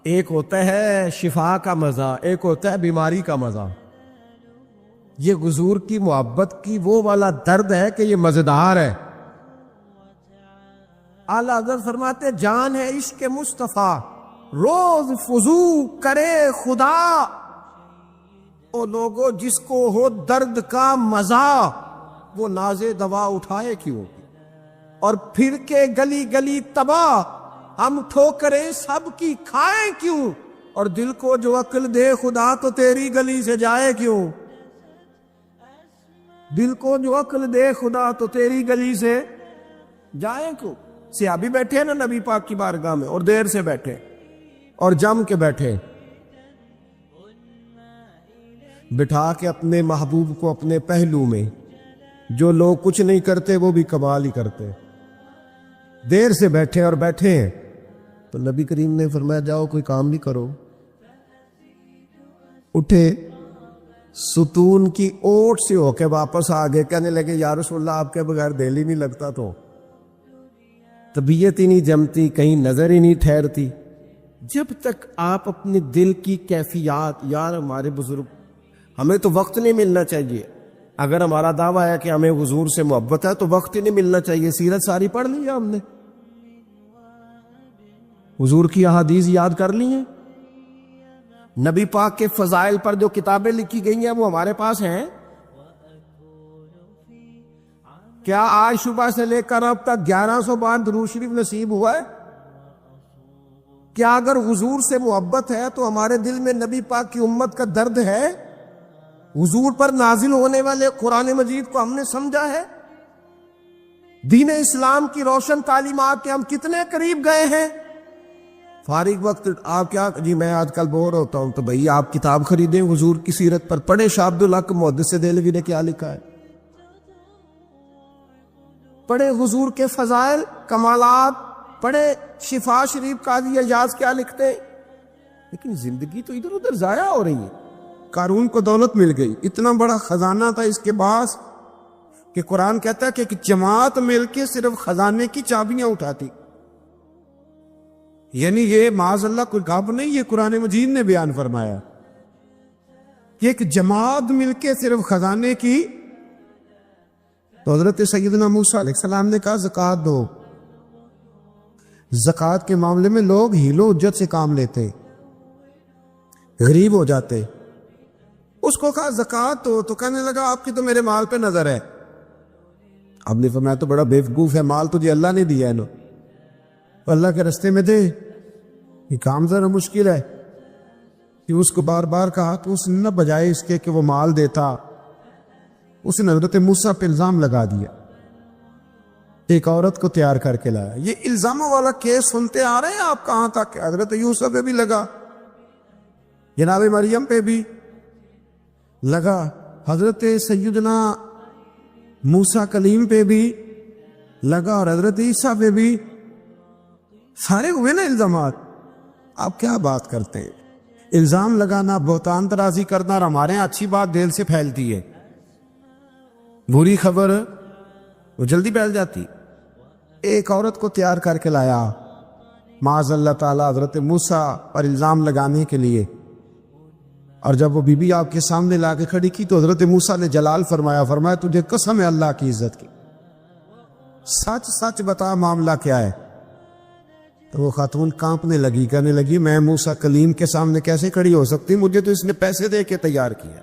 ایک ہوتا ہے شفا کا مزہ، ایک ہوتا ہے بیماری کا مزہ. یہ حضور کی محبت کی وہ والا درد ہے کہ یہ مزیدار ہے. اعلیٰ حضرت فرماتے جان ہے عشق مصطفیٰ، روز فزوں کرے خدا. او لوگو جس کو ہو درد کا مزہ، وہ ناز دوا اٹھائے کیوں، اور پھر کے گلی گلی تباہ ہم ٹھوکریں سب کی کھائیں کیوں. اور دل کو جو عقل دے خدا تو تیری گلی سے جائے کیوں، دل کو جو عقل دے خدا تو تیری گلی سے جائیں کیوں. صحابی بیٹھے ہیں نا نبی پاک کی بارگاہ میں، اور دیر سے بیٹھے اور جم کے بیٹھے، بٹھا کے اپنے محبوب کو اپنے پہلو میں. جو لوگ کچھ نہیں کرتے وہ بھی کمال ہی کرتے. دیر سے بیٹھے اور بیٹھے ہیں تو نبی کریم نے فرمایا جاؤ کوئی کام بھی کرو. اٹھے، ستون کی اوٹ سے ہو کے واپس آ گئے، کہنے لگے یا رسول اللہ آپ کے بغیر دل ہی نہیں لگتا، تو طبیعت ہی نہیں جمتی، کہیں نظر ہی نہیں ٹھہرتی. جب تک آپ اپنے دل کی کیفیات، یار ہمارے بزرگ، ہمیں تو وقت نہیں ملنا چاہیے. اگر ہمارا دعویٰ ہے کہ ہمیں حضور سے محبت ہے تو وقت ہی نہیں ملنا چاہیے. سیرت ساری پڑھ لی ہے ہم نے، حضور کی احادیث یاد کر لی ہیں، نبی پاک کے فضائل پر جو کتابیں لکھی گئی ہیں وہ ہمارے پاس ہیں. کیا آج صبح سے لے کر اب تک 1100 بار درود شریف نصیب ہوا ہے؟ کیا اگر حضور سے محبت ہے تو ہمارے دل میں نبی پاک کی امت کا درد ہے؟ حضور پر نازل ہونے والے قرآن مجید کو ہم نے سمجھا ہے؟ دین اسلام کی روشن تعلیمات کے ہم کتنے قریب گئے ہیں؟ فارغ وقت آپ کیا جی میں آج کل بور ہوتا ہوں تو بھئی آپ کتاب خریدیں حضور کی سیرت پر، پڑھیں شاہ عبدالحق محدث دہلوی نے کیا لکھا ہے، پڑھیں حضور کے فضائل کمالات، پڑھیں شفا شریف قاضی اعجاز کیا لکھتے ہیں۔ لیکن زندگی تو ادھر ادھر ضائع ہو رہی ہے۔ قارون کو دولت مل گئی، اتنا بڑا خزانہ تھا اس کے پاس کہ قرآن کہتا ہے کہ ایک جماعت مل کے صرف خزانے کی چابیاں اٹھاتی، یعنی یہ معاذ اللہ کوئی گپ نہیں، یہ قرآن مجید نے بیان فرمایا کہ ایک جماعت مل کے صرف خزانے کی۔ تو حضرت سیدنا موسیٰ علیہ السلام نے کہا زکوٰۃ دو۔ زکوٰۃ کے معاملے میں لوگ ہیل و حجت سے کام لیتے، غریب ہو جاتے۔ اس کو کہا زکوٰۃ دو تو کہنے لگا آپ کی تو میرے مال پہ نظر ہے۔ اب نے فرمایا تو بڑا بیوقوف ہے، مال تجھے اللہ نے دیا ہے نا، اللہ کے رستے میں دے۔ یہ کام ذرا مشکل ہے کہ اس کو بار بار کہا تو اس نے نہ بجائے اس کے کہ وہ مال دیتا، اس نے حضرت موسیٰ پہ الزام لگا دیا، ایک عورت کو تیار کر کے لایا۔ یہ الزاموں والا کیس سنتے آ رہے ہیں آپ کہاں تک؟ حضرت یوسف پہ بھی لگا، جناب مریم پہ بھی لگا، حضرت سیدنا موسیٰ کلیم پہ بھی لگا، اور حضرت عیسیٰ پہ بھی سارے ہوئے نا الزامات۔ آپ کیا بات کرتے ہیں؟ الزام لگانا، بہتان ترازی کرنا، اور ہمارے یہاں اچھی بات دل سے پھیلتی ہے، بری خبر وہ جلدی پھیل جاتی۔ ایک عورت کو تیار کر کے لایا معاذ اللہ تعالیٰ حضرت موسیٰ پر الزام لگانے کے لیے، اور جب وہ بی بی آپ کے سامنے لا کے کھڑی کی تو حضرت موسیٰ نے جلال فرمایا، فرمایا تجھے قسم ہے اللہ کی عزت کی، سچ سچ بتا معاملہ کیا ہے۔ تو وہ خاتون کانپنے لگی، کہنے لگی میں موسیٰ کلیم کے سامنے کیسے کھڑی ہو سکتی، مجھے تو اس نے پیسے دے کے تیار کیا،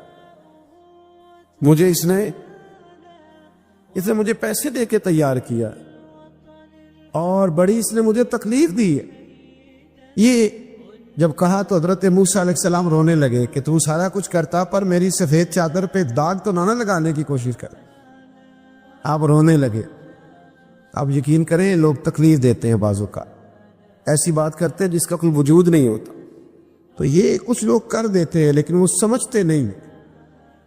مجھے اس نے مجھے پیسے دے کے تیار کیا، اور بڑی اس نے مجھے تکلیف دی ہے۔ یہ جب کہا تو حضرت موسیٰ علیہ السلام رونے لگے کہ تو سارا کچھ کرتا پر میری سفید چادر پہ داغ تو نہ لگانے کی کوشش کر۔ آپ رونے لگے۔ آپ یقین کریں لوگ تکلیف دیتے ہیں، بعضوں کا ایسی بات کرتے ہیں جس کا کوئی وجود نہیں ہوتا، تو یہ کچھ لوگ کر دیتے ہیں لیکن وہ سمجھتے نہیں،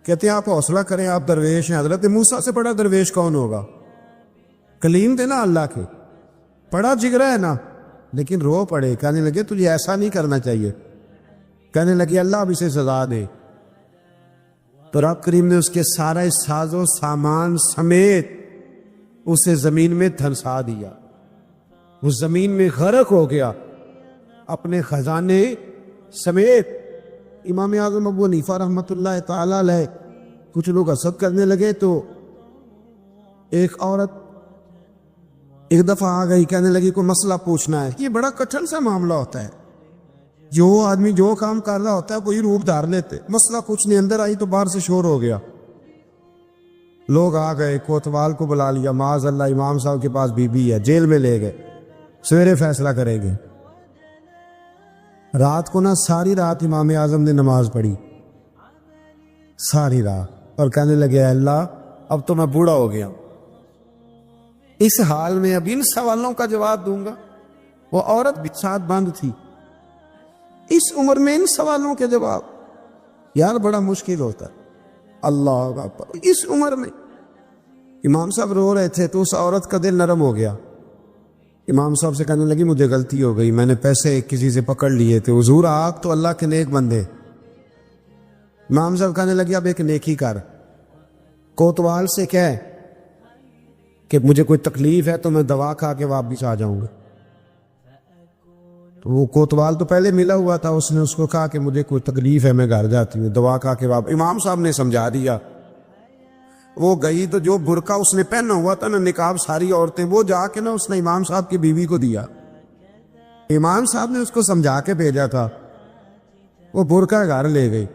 کہتے ہیں آپ حوصلہ کریں، آپ درویش ہیں۔ حضرت موسیٰ سے بڑا درویش کون ہوگا؟ کلیم تھے نا اللہ کے، بڑا جگرا ہے نا، لیکن رو پڑے، کہنے لگے تجھے ایسا نہیں کرنا چاہیے، کہنے لگے اللہ اب اسے سزا دے۔ تو رب کریم نے اس کے سارا ساز و سامان سمیت اسے زمین میں دھنسا دیا، وہ زمین میں غرق ہو گیا اپنے خزانے سمیت۔ امام اعظم ابو حنیفہ رحمۃ اللہ تعالی علیہ کچھ لوگ حسد کرنے لگے، تو ایک عورت ایک دفعہ آ گئی، کہنے لگی کوئی مسئلہ پوچھنا ہے۔ یہ بڑا کٹھن سا معاملہ ہوتا ہے، جو آدمی جو کام کر رہا ہوتا ہے کوئی روپ دھار لیتے، مسئلہ کچھ نہیں، اندر آئی تو باہر سے شور ہو گیا، لوگ آ گئے، کوتوال کو بلا لیا، معاذ اللہ امام صاحب کے پاس بی بی ہے، جیل میں لے گئے، سویرے فیصلہ کریں گے۔ رات کو نا ساری رات امام اعظم نے نماز پڑھی، ساری رات، اور کہنے لگے اللہ اب تو میں بوڑھا ہو گیا، اس حال میں اب ان سوالوں کا جواب دوں گا۔ وہ عورت بھی ساتھ بند تھی، اس عمر میں ان سوالوں کے جواب، یار بڑا مشکل ہوتا ہے۔ اللہ اکبر، اس عمر میں امام صاحب رو رہے تھے تو اس عورت کا دل نرم ہو گیا، امام صاحب سے کہنے لگی مجھے غلطی ہو گئی، میں نے پیسے کسی سے پکڑ لیے تھے، حضور آپ تو اللہ کے نیک بندے۔ امام صاحب کہنے لگی اب ایک نیکی کر، کوتوال سے کہہ کہ مجھے کوئی تکلیف ہے تو میں دوا کھا کے واپس آ جاؤں گا۔ تو وہ کوتوال تو پہلے ملا ہوا تھا، اس نے اس کو کہا کہ مجھے کوئی تکلیف ہے میں گھر جاتی ہوں، دوا کھا کے واپس۔ امام صاحب نے سمجھا دیا، وہ گئی تو جو برقع اس نے پہنا ہوا تھا نا نقاب، ساری عورتیں، وہ جا کے نا اس نے امام صاحب کی بیوی کو دیا، امام صاحب نے اس کو سمجھا کے بھیجا تھا، وہ برقع گھر لے گئی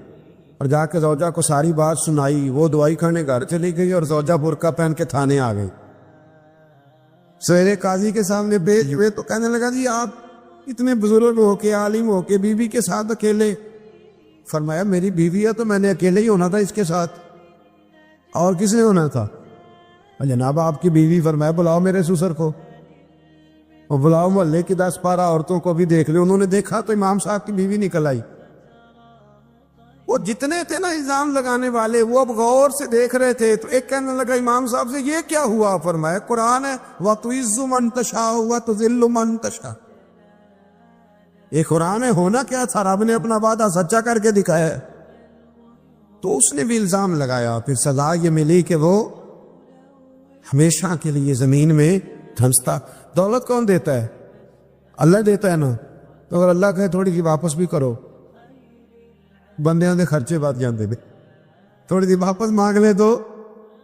اور جا کے زوجہ کو ساری بات سنائی، وہ دوائی کھانے گھر چلی گئی اور زوجہ برقع پہن کے تھانے آ گئی۔ سویرے قاضی کے سامنے بھیج ہوئے تو کہنے لگا جی آپ اتنے بزرگ ہو کے عالم ہو کے بیوی کے ساتھ اکیلے فرمایا میری بیوی ہے تو میں نے اکیلے ہی ہونا تھا اس کے ساتھ، اور کس نے ہونا تھا؟ جناب آپ کی بیوی. فرمایا بلاؤ میرے سسر کو، اور بلاؤ محلے کی 10-12 عورتوں کو بھی دیکھ لے. انہوں نے دیکھا تو امام صاحب کی بیوی نکل آئی. وہ جتنے تھے نا الزام لگانے والے، وہ اب غور سے دیکھ رہے تھے. تو ایک کہنے لگا امام صاحب سے یہ کیا ہوا؟ فرمایا قرآن ہے وَتُعِزُّ مَن تَشَاءُ وَتُذِلُّ مَن تَشَاءُ. یہ قرآن ہے. ہونا کیا تھا؟ رب نے اپنا وعدہ سچا کر کے دکھایا ہے. تو اس نے بھی الزام لگایا. پھر سزا یہ ملی کہ وہ ہمیشہ کے لیے زمین میں دھنستا. دولت کون دیتا ہے؟ اللہ دیتا ہے نا. تو اگر اللہ کہے تھوڑی سی واپس بھی کرو، بندیاں دے خرچے بات جاندے نے، تھوڑی سی واپس مانگ لے تو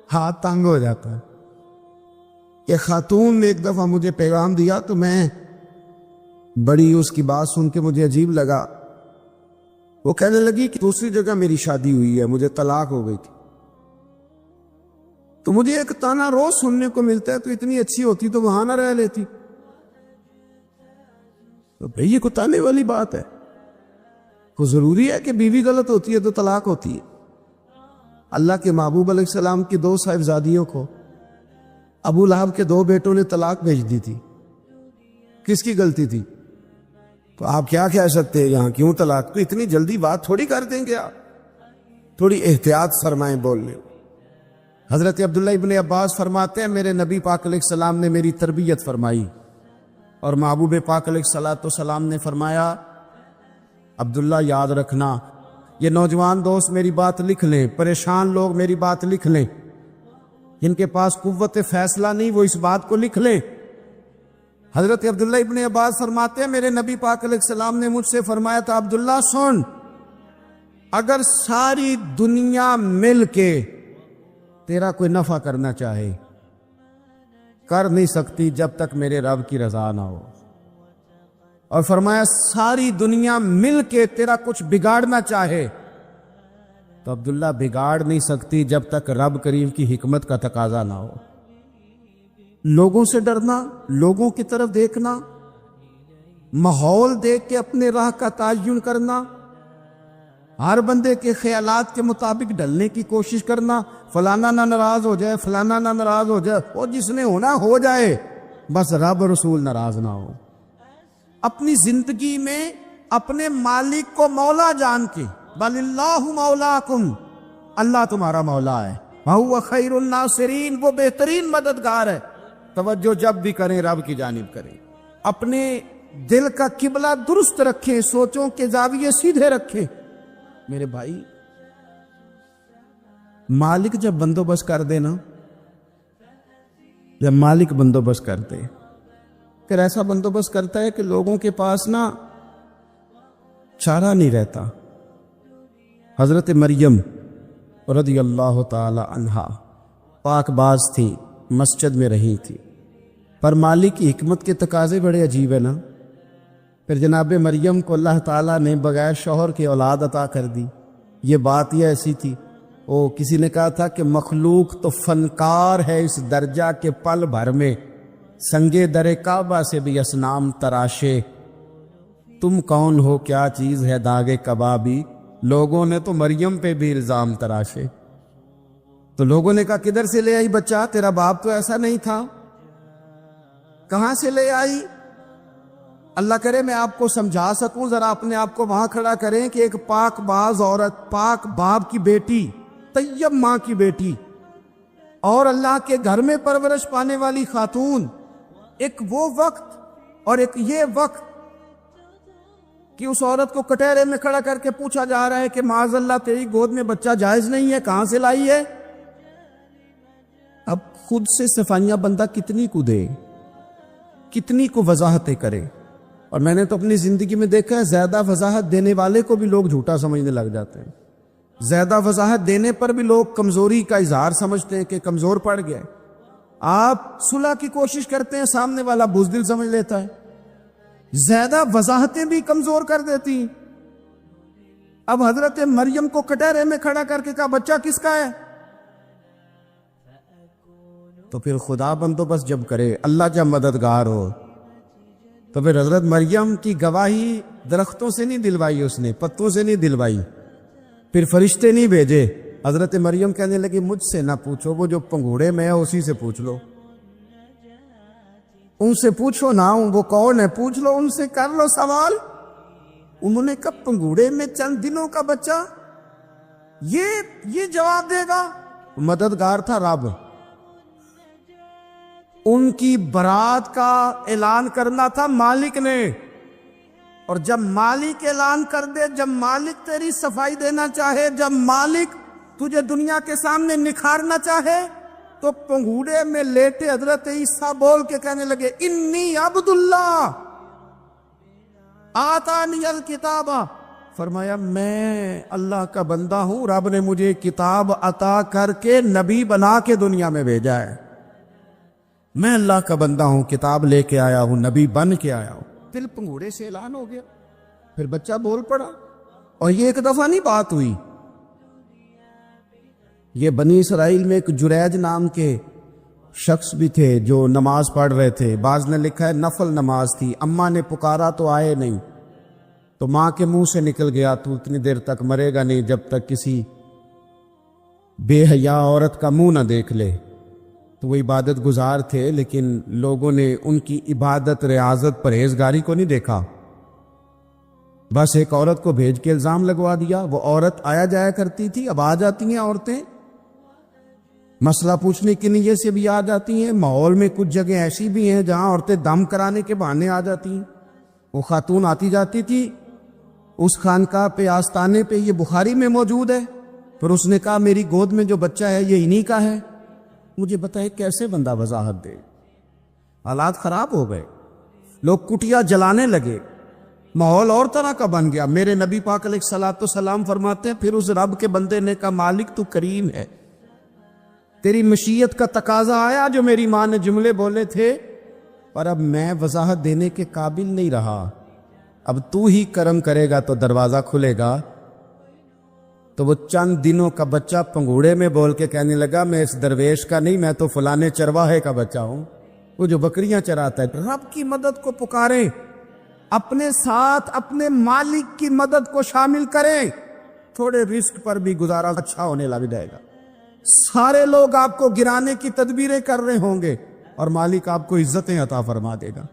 ہاتھ تنگ ہو جاتا ہے. یہ خاتون نے ایک دفعہ مجھے پیغام دیا تو میں بڑی اس کی بات سن کے مجھے عجیب لگا. وہ کہنے لگی کہ دوسری جگہ میری شادی ہوئی ہے، مجھے طلاق ہو گئی تھی، تو مجھے ایک تانا روز سننے کو ملتا ہے تو اتنی اچھی ہوتی تو وہاں نہ رہ لیتی. تو بھئی یہ کوئی تانے والی بات ہے؟ کو ضروری ہے کہ بیوی غلط ہوتی ہے تو طلاق ہوتی ہے؟ اللہ کے محبوب علیہ السلام کی 2 صاحبزادیوں کو ابو لہب کے 2 بیٹوں نے طلاق بھیج دی تھی. کس کی غلطی تھی؟ تو آپ کیا کہہ سکتے ہیں یہاں کیوں طلاق؟ تو اتنی جلدی بات تھوڑی کر دیں گے آپ، تھوڑی احتیاط فرمائیں بولنے. حضرت عبداللہ ابن عباس فرماتے ہیں میرے نبی پاک علیہ السلام نے میری تربیت فرمائی، اور محبوب پاک علیہ السلام نے فرمایا عبداللہ یاد رکھنا، یہ نوجوان دوست میری بات لکھ لیں، پریشان لوگ میری بات لکھ لیں، جن کے پاس قوت فیصلہ نہیں وہ اس بات کو لکھ لیں. حضرت عبداللہ ابن عباس فرماتے ہیں میرے نبی پاک علیہ السلام نے مجھ سے فرمایا تھا عبداللہ سن، اگر ساری دنیا مل کے تیرا کوئی نفع کرنا چاہے کر نہیں سکتی جب تک میرے رب کی رضا نہ ہو. اور فرمایا ساری دنیا مل کے تیرا کچھ بگاڑنا چاہے تو عبداللہ بگاڑ نہیں سکتی جب تک رب کریم کی حکمت کا تقاضا نہ ہو. لوگوں سے ڈرنا، لوگوں کی طرف دیکھنا، ماحول دیکھ کے اپنے راہ کا تعین کرنا، ہر بندے کے خیالات کے مطابق ڈھلنے کی کوشش کرنا، فلانا نہ ناراض ہو جائے، فلانا نہ ناراض ہو جائے، وہ جس نے ہونا ہو جائے، بس رب رسول ناراض نہ ہو. اپنی زندگی میں اپنے مالک کو مولا جان کے بل اللہ مولاکم، اللہ تمہارا مولا ہے، وَهُوَ خَيْرُ النَّاصِرِينَ، وہ بہترین مددگار ہے. توجہ جب بھی کریں رب کی جانب کریں. اپنے دل کا قبلہ درست رکھیں، سوچوں کے زاویے سیدھے رکھیں. میرے بھائی مالک جب بندوبست کر دے نا، جب مالک بندوبست کر دے پھر ایسا بندوبست کرتا ہے کہ لوگوں کے پاس نا چارہ نہیں رہتا. حضرت مریم رضی اللہ تعالی عنہا پاک باز تھی، مسجد میں رہی تھی، پر مالک کی حکمت کے تقاضے بڑے عجیب ہے نا. پھر جناب مریم کو اللہ تعالیٰ نے بغیر شوہر کی اولاد عطا کر دی. یہ بات یہ ایسی تھی، کسی نے کہا تھا کہ مخلوق تو فنکار ہے اس درجہ کے پل بھر میں سنگے در کعبہ سے بھی اصنام تراشے، تم کون ہو کیا چیز ہے داغے کبابی. لوگوں نے تو مریم پہ بھی الزام تراشے. تو لوگوں نے کہا کدھر سے لے آئی بچہ، تیرا باپ تو ایسا نہیں تھا، کہاں سے لے آئی؟ اللہ کرے میں آپ کو سمجھا سکوں، ذرا اپنے آپ کو وہاں کھڑا کریں کہ ایک پاک باز عورت، پاک باپ کی بیٹی، طیب ماں کی بیٹی، اور اللہ کے گھر میں پرورش پانے والی خاتون، ایک وہ وقت اور ایک یہ وقت کہ اس عورت کو کٹہرے میں کھڑا کر کے پوچھا جا رہا ہے کہ معاذ اللہ تیری گود میں بچہ جائز نہیں ہے، کہاں سے لائی ہے؟ اب خود سے صفائیاں بندہ کتنی کو دے، کتنی کو وضاحتیں کرے. اور میں نے تو اپنی زندگی میں دیکھا ہے زیادہ وضاحت دینے والے کو بھی لوگ جھوٹا سمجھنے لگ جاتے ہیں. زیادہ وضاحت دینے پر بھی لوگ کمزوری کا اظہار سمجھتے ہیں کہ کمزور پڑ گئے. آپ صلح کی کوشش کرتے ہیں، سامنے والا بزدل سمجھ لیتا ہے. زیادہ وضاحتیں بھی کمزور کر دیتی ہیں. اب حضرت مریم کو کٹہرے میں کھڑا کر کے کہا بچہ کس کا ہے؟ تو پھر خدا بندوبست جب کرے، اللہ جب مددگار ہو، تو پھر حضرت مریم کی گواہی درختوں سے نہیں دلوائی، اس نے پتوں سے نہیں دلوائی، پھر فرشتے نہیں بھیجے. حضرت مریم کہنے لگی مجھ سے نہ پوچھو، وہ جو پنگوڑے میں ہے اسی سے پوچھ لو. ان سے پوچھو نا، وہ کون ہے پوچھ لو، ان سے کر لو سوال. انہوں نے کہا پنگوڑے میں چند دنوں کا بچہ یہ جواب دے گا؟ مددگار تھا رب. ان کی برات کا اعلان کرنا تھا مالک نے، اور جب مالک اعلان کر دے، جب مالک تیری صفائی دینا چاہے، جب مالک تجھے دنیا کے سامنے نکھارنا چاہے، تو پنگوڑے میں لیٹے حضرت عیسیٰ بول کے کہنے لگے انی عبد اللہ آتانی الکتاب. فرمایا میں اللہ کا بندہ ہوں، رب نے مجھے کتاب عطا کر کے نبی بنا کے دنیا میں بھیجا ہے. میں اللہ کا بندہ ہوں، کتاب لے کے آیا ہوں، نبی بن کے آیا ہوں. پھر پنگوڑے سے اعلان ہو گیا، پھر بچہ بول پڑا. اور یہ ایک دفعہ نہیں بات ہوئی. یہ بنی اسرائیل میں ایک جریج نام کے شخص بھی تھے جو نماز پڑھ رہے تھے. بعض نے لکھا ہے نفل نماز تھی. اماں نے پکارا تو آئے نہیں، تو ماں کے منہ سے نکل گیا تو اتنی دیر تک مرے گا نہیں جب تک کسی بے حیا عورت کا منہ نہ دیکھ لے. تو وہ عبادت گزار تھے، لیکن لوگوں نے ان کی عبادت، ریاضت، پرہیزگاری کو نہیں دیکھا. بس ایک عورت کو بھیج کے الزام لگوا دیا. وہ عورت آیا جایا کرتی تھی، اب آ جاتی ہیں عورتیں، مسئلہ پوچھنے کی نیت سے بھی آ جاتی ہیں. ماحول میں کچھ جگہ ایسی بھی ہیں جہاں عورتیں دم کرانے کے بہانے آ جاتی ہیں. وہ خاتون آتی جاتی تھی اس خانقاہ پہ، آستانے پہ. یہ بخاری میں موجود ہے. پھر اس نے کہا میری گود میں جو بچہ ہے یہ انہی کا ہے. مجھے بتائے کیسے بندہ وضاحت دے. حالات خراب ہو گئے، لوگ کٹیا جلانے لگے، ماحول اور طرح کا بن گیا. میرے نبی پاک علیہ الصلوۃ والسلام فرماتے ہیں پھر اس رب کے بندے نے کہا مالک تو کریم ہے، تیری مشیت کا تقاضا آیا جو میری ماں نے جملے بولے تھے، پر اب میں وضاحت دینے کے قابل نہیں رہا. اب تو ہی کرم کرے گا تو دروازہ کھلے گا. تو وہ چند دنوں کا بچہ پنگوڑے میں بول کے کہنے لگا میں اس درویش کا نہیں، میں تو فلانے چرواہے کا بچہ ہوں، وہ جو بکریاں چراتا ہے. رب کی مدد کو پکاریں، اپنے ساتھ اپنے مالک کی مدد کو شامل کریں. تھوڑے رزق پر بھی گزارا اچھا ہونے لگ جائے گا. سارے لوگ آپ کو گرانے کی تدبیریں کر رہے ہوں گے اور مالک آپ کو عزتیں عطا فرما دے گا.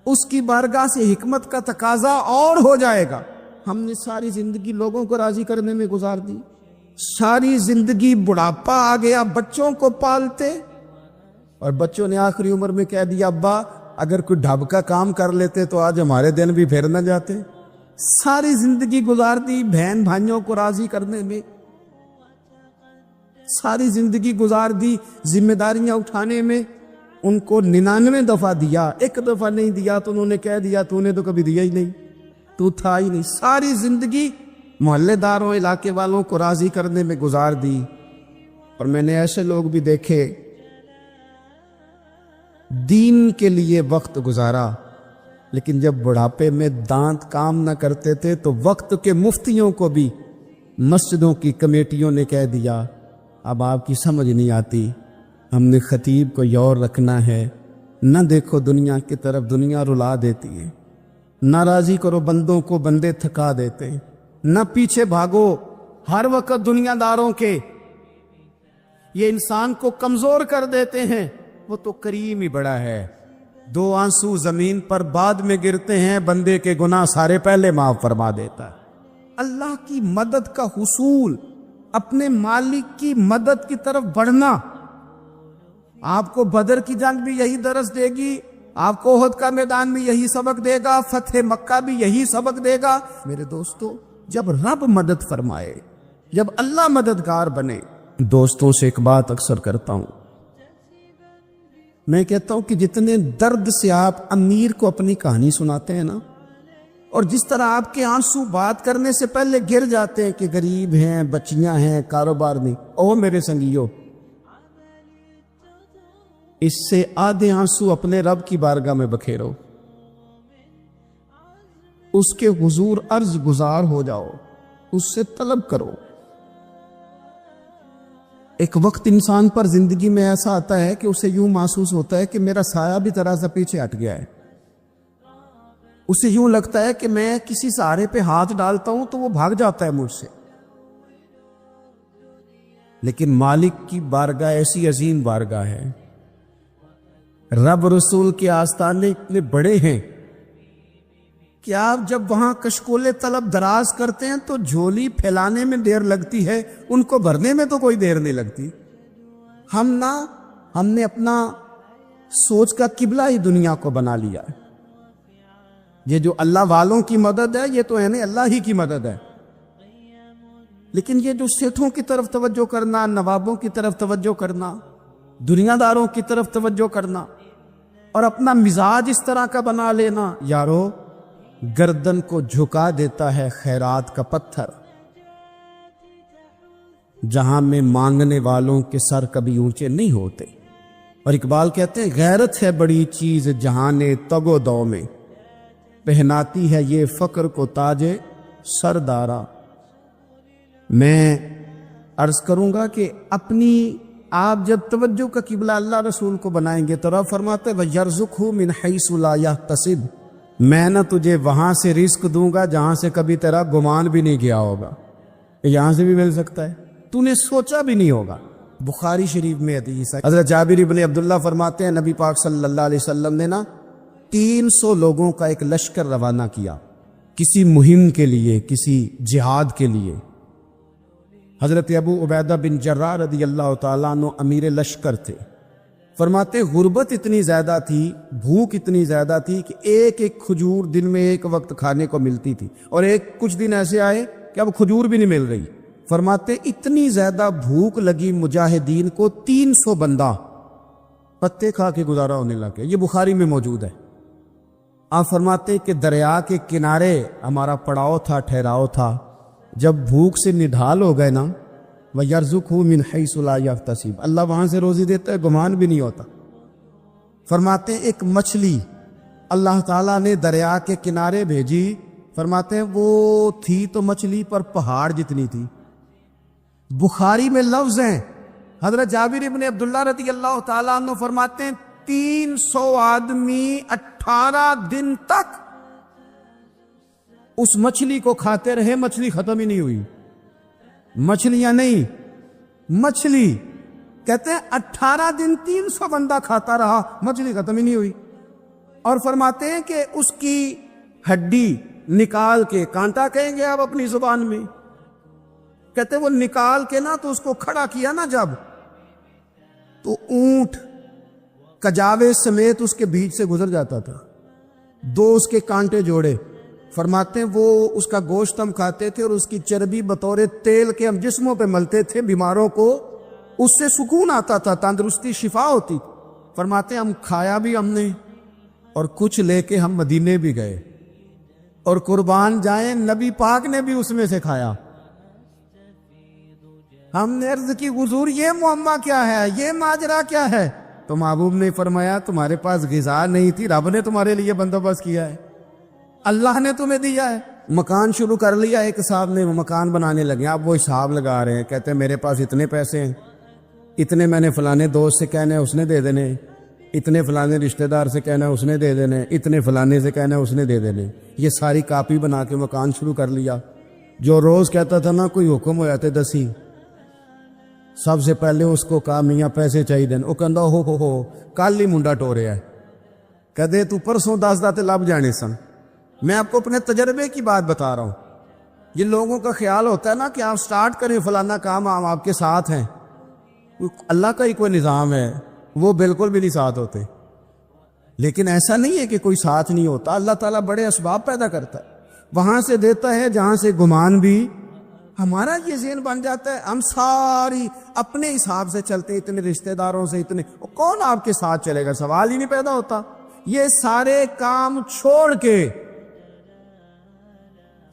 اس کی بارگاہ سے حکمت کا تقاضا اور ہو جائے گا. ہم نے ساری زندگی لوگوں کو راضی کرنے میں گزار دی، ساری زندگی بڑھاپا آ گیا بچوں کو پالتے، اور بچوں نے آخری عمر میں کہہ دیا ابا اگر کوئی ڈھب کا کام کر لیتے تو آج ہمارے دن بھی پھر نہ جاتے. ساری زندگی گزار دی بہن بھائیوں کو راضی کرنے میں، ساری زندگی گزار دی ذمہ داریاں اٹھانے میں. ان کو 99 دفعہ دیا، ایک دفعہ نہیں دیا تو انہوں نے کہہ دیا تو نے تو کبھی دیا ہی نہیں، تو تھا ہی نہیں. ساری زندگی محلے داروں، علاقے والوں کو راضی کرنے میں گزار دی. اور میں نے ایسے لوگ بھی دیکھے دین کے لیے وقت گزارا، لیکن جب بڑھاپے میں دانت کام نہ کرتے تھے تو وقت کے مفتیوں کو بھی مسجدوں کی کمیٹیوں نے کہہ دیا اب آپ کی سمجھ نہیں آتی، ہم نے خطیب کو یور رکھنا ہے. نہ دیکھو دنیا کی طرف، دنیا رلا دیتی ہے. نہ راضی کرو بندوں کو، بندے تھکا دیتے ہیں. نہ پیچھے بھاگو ہر وقت دنیا داروں کے، یہ انسان کو کمزور کر دیتے ہیں. وہ تو کریم ہی بڑا ہے. 2 آنسو زمین پر بعد میں گرتے ہیں، بندے کے گناہ سارے پہلے معاف فرما دیتا ہے. اللہ کی مدد کا حصول، اپنے مالک کی مدد کی طرف بڑھنا. آپ کو بدر کی جنگ بھی یہی درس دے گی، آپ کو احد کا میدان بھی یہی سبق دے گا، فتح مکہ بھی یہی سبق دے گا. میرے دوستو جب رب مدد فرمائے، جب اللہ مددگار بنے. دوستوں سے ایک بات اکثر کرتا ہوں، میں کہتا ہوں کہ جتنے درد سے آپ امیر کو اپنی کہانی سناتے ہیں نا، اور جس طرح آپ کے آنسو بات کرنے سے پہلے گر جاتے ہیں کہ غریب ہیں، بچیاں ہیں، کاروبار نہیں، او میرے سنگیو، اس سے آدھے آنسو اپنے رب کی بارگاہ میں بکھیرو، اس کے حضور عرض گزار ہو جاؤ، اس سے طلب کرو. ایک وقت انسان پر زندگی میں ایسا آتا ہے کہ اسے یوں محسوس ہوتا ہے کہ میرا سایہ بھی ذرا سا پیچھے ہٹ گیا ہے. اسے یوں لگتا ہے کہ میں کسی سہارے پہ ہاتھ ڈالتا ہوں تو وہ بھاگ جاتا ہے مجھ سے. لیکن مالک کی بارگاہ ایسی عظیم بارگاہ ہے، رب رسول کے آستانے اتنے بڑے ہیں کہ آپ جب وہاں کشکول طلب دراز کرتے ہیں تو جھولی پھیلانے میں دیر لگتی ہے، ان کو بھرنے میں تو کوئی دیر نہیں لگتی۔ ہم نے اپنا سوچ کا قبلہ ہی دنیا کو بنا لیا ہے۔ یہ جو اللہ والوں کی مدد ہے یہ تو یعنی اللہ ہی کی مدد ہے، لیکن یہ جو سیٹھوں کی طرف توجہ کرنا، نوابوں کی طرف توجہ کرنا، دنیا داروں کی طرف توجہ کرنا اور اپنا مزاج اس طرح کا بنا لینا، یارو گردن کو جھکا دیتا ہے خیرات کا پتھر، جہاں میں مانگنے والوں کے سر کبھی اونچے نہیں ہوتے۔ اور اقبال کہتے ہیں غیرت ہے بڑی چیز جہانے تگ و دو میں، پہناتی ہے یہ فقر کو تاج سردارا۔ میں عرض کروں گا کہ اپنی آپ جب توجہ کا قبلہ اللہ رسول کو بنائیں گے تو رب فرماتے ہیں وَيَرْزُقْهُ مِنْ حَيْثُ لَا يَحْتَسِبُ، میں نہ تجھے وہاں سے رزق دوں گا جہاں سے کبھی تیرا گمان بھی نہیں گیا ہوگا، یہاں سے بھی مل سکتا ہے، تو نے سوچا بھی نہیں ہوگا۔ بخاری شریف میں حدیث ہے، حضرت جابر بن عبداللہ فرماتے ہیں نبی پاک صلی اللہ علیہ وسلم نے 300 لوگوں کا ایک لشکر روانہ کیا کسی مہم کے لیے، کسی جہاد کے لیے۔ حضرت ابو عبیدہ بن جراح رضی اللہ تعالیٰ عنہ امیر لشکر تھے۔ فرماتے غربت اتنی زیادہ تھی، بھوک اتنی زیادہ تھی کہ ایک ایک کھجور دن میں ایک وقت کھانے کو ملتی تھی، اور کچھ دن ایسے آئے کہ اب کھجور بھی نہیں مل رہی۔ فرماتے اتنی زیادہ بھوک لگی مجاہدین کو 300 بندہ پتے کھا کے گزارا ہونے لگے۔ یہ بخاری میں موجود ہے۔ آپ فرماتے کہ دریا کے کنارے ہمارا پڑاؤ تھا، ٹھہراؤ تھا، جب بھوک سے نڈھال ہو گئے نا وَيَرْزُقْهُ مِنْ حَيْثُ لَا يَحْتَسِبُ، اللہ وہاں سے روزی دیتا ہے، گمان بھی نہیں ہوتا۔ فرماتے ایک مچھلی اللہ تعالیٰ نے دریا کے کنارے بھیجی، فرماتے ہیں وہ تھی تو مچھلی پر پہاڑ جتنی تھی۔ بخاری میں لفظ ہیں، حضرت جابر بن عبداللہ رضی اللہ تعالیٰ عنہ فرماتے ہیں 300 آدمی 18 دن تک اس مچھلی کو کھاتے رہے، مچھلی ختم ہی نہیں ہوئی۔ مچھلیاں نہیں، مچھلی کہتے ہیں 18 دن 300 بندہ کھاتا رہا، مچھلی ختم ہی نہیں ہوئی۔ اور فرماتے ہیں کہ اس کی ہڈی نکال کے، کانٹا کہیں گے آپ اپنی زبان میں، کہتے ہیں وہ نکال کے نا تو اس کو کھڑا کیا نا جب، تو اونٹ کجاوے سمیت اس کے بیچ سے گزر جاتا تھا، 2 اس کے کانٹے جوڑے۔ فرماتے ہیں وہ اس کا گوشت ہم کھاتے تھے اور اس کی چربی بطور تیل کے ہم جسموں پہ ملتے تھے، بیماروں کو اس سے سکون آتا تھا، تندرستی شفا ہوتی۔ فرماتے ہیں ہم کھایا بھی ہم نے، اور کچھ لے کے ہم مدینے بھی گئے، اور قربان جائیں نبی پاک نے بھی اس میں سے کھایا۔ ہم نے عرض کی حضور یہ معمہ کیا ہے، یہ ماجرا کیا ہے؟ تو محبوب نے فرمایا تمہارے پاس غذا نہیں تھی، رب نے تمہارے لیے بندوبست کیا ہے، اللہ نے تمہیں دیا ہے۔ مکان شروع کر لیا، ایک صاحب نے مکان بنانے لگے، آپ وہ حساب لگا رہے ہیں، کہتے ہیں میرے پاس اتنے پیسے ہیں، اتنے میں نے فلانے دوست سے کہنا ہے اس نے دے دینے، اتنے فلانے رشتہ دار سے کہنا ہے اس نے دے دینے، اتنے فلانے سے کہنا ہے اس نے دے دینے۔ یہ ساری کاپی بنا کے مکان شروع کر لیا۔ جو روز کہتا تھا نا کوئی حکم ہو جاتے 10 سب سے پہلے اس کو کہا میاں پیسے چاہیے دین، وہ کہندا ہو کل ہی منڈا ٹوریا ہے، کہدے تو پرسوں 10 داتے لب جانے سن۔ میں آپ کو اپنے تجربے کی بات بتا رہا ہوں۔ یہ لوگوں کا خیال ہوتا ہے نا کہ آپ سٹارٹ کریں فلانا کام، ہم آپ کے ساتھ ہیں، اللہ کا ہی کوئی نظام ہے، وہ بالکل بھی نہیں ساتھ ہوتے۔ لیکن ایسا نہیں ہے کہ کوئی ساتھ نہیں ہوتا، اللہ تعالیٰ بڑے اسباب پیدا کرتا ہے، وہاں سے دیتا ہے جہاں سے گمان بھی۔ ہمارا یہ ذہن بن جاتا ہے ہم ساری اپنے حساب سے چلتے، اتنے رشتہ داروں سے، اتنے، کون آپ کے ساتھ چلے گا؟ سوال ہی نہیں پیدا ہوتا۔ یہ سارے کام چھوڑ کے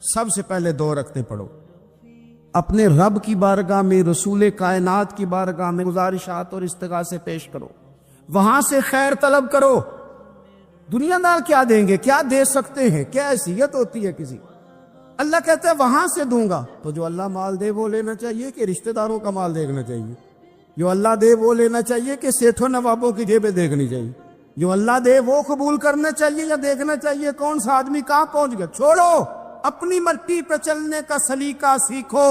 سب سے پہلے 2 رکعتیں پڑھو، اپنے رب کی بارگاہ میں، رسول کائنات کی بارگاہ میں گزارشات اور استغاثے پیش کرو، وہاں سے خیر طلب کرو۔ دنیا دار کیا دیں گے، کیا دے سکتے ہیں، کیا حیثیت ہوتی ہے کسی؟ اللہ کہتا ہے وہاں سے دوں گا۔ تو جو اللہ مال دے وہ لینا چاہیے کہ رشتہ داروں کا مال دیکھنا چاہیے؟ جو اللہ دے وہ لینا چاہیے کہ سیٹھوں نوابوں کی جیبیں دیکھنی چاہیے؟ جو اللہ دے وہ قبول کرنا چاہیے یا دیکھنا چاہیے کون سا آدمی کہاں پہنچ گیا؟ چھوڑو، اپنی مٹی پہ چلنے کا سلیقہ سیکھو،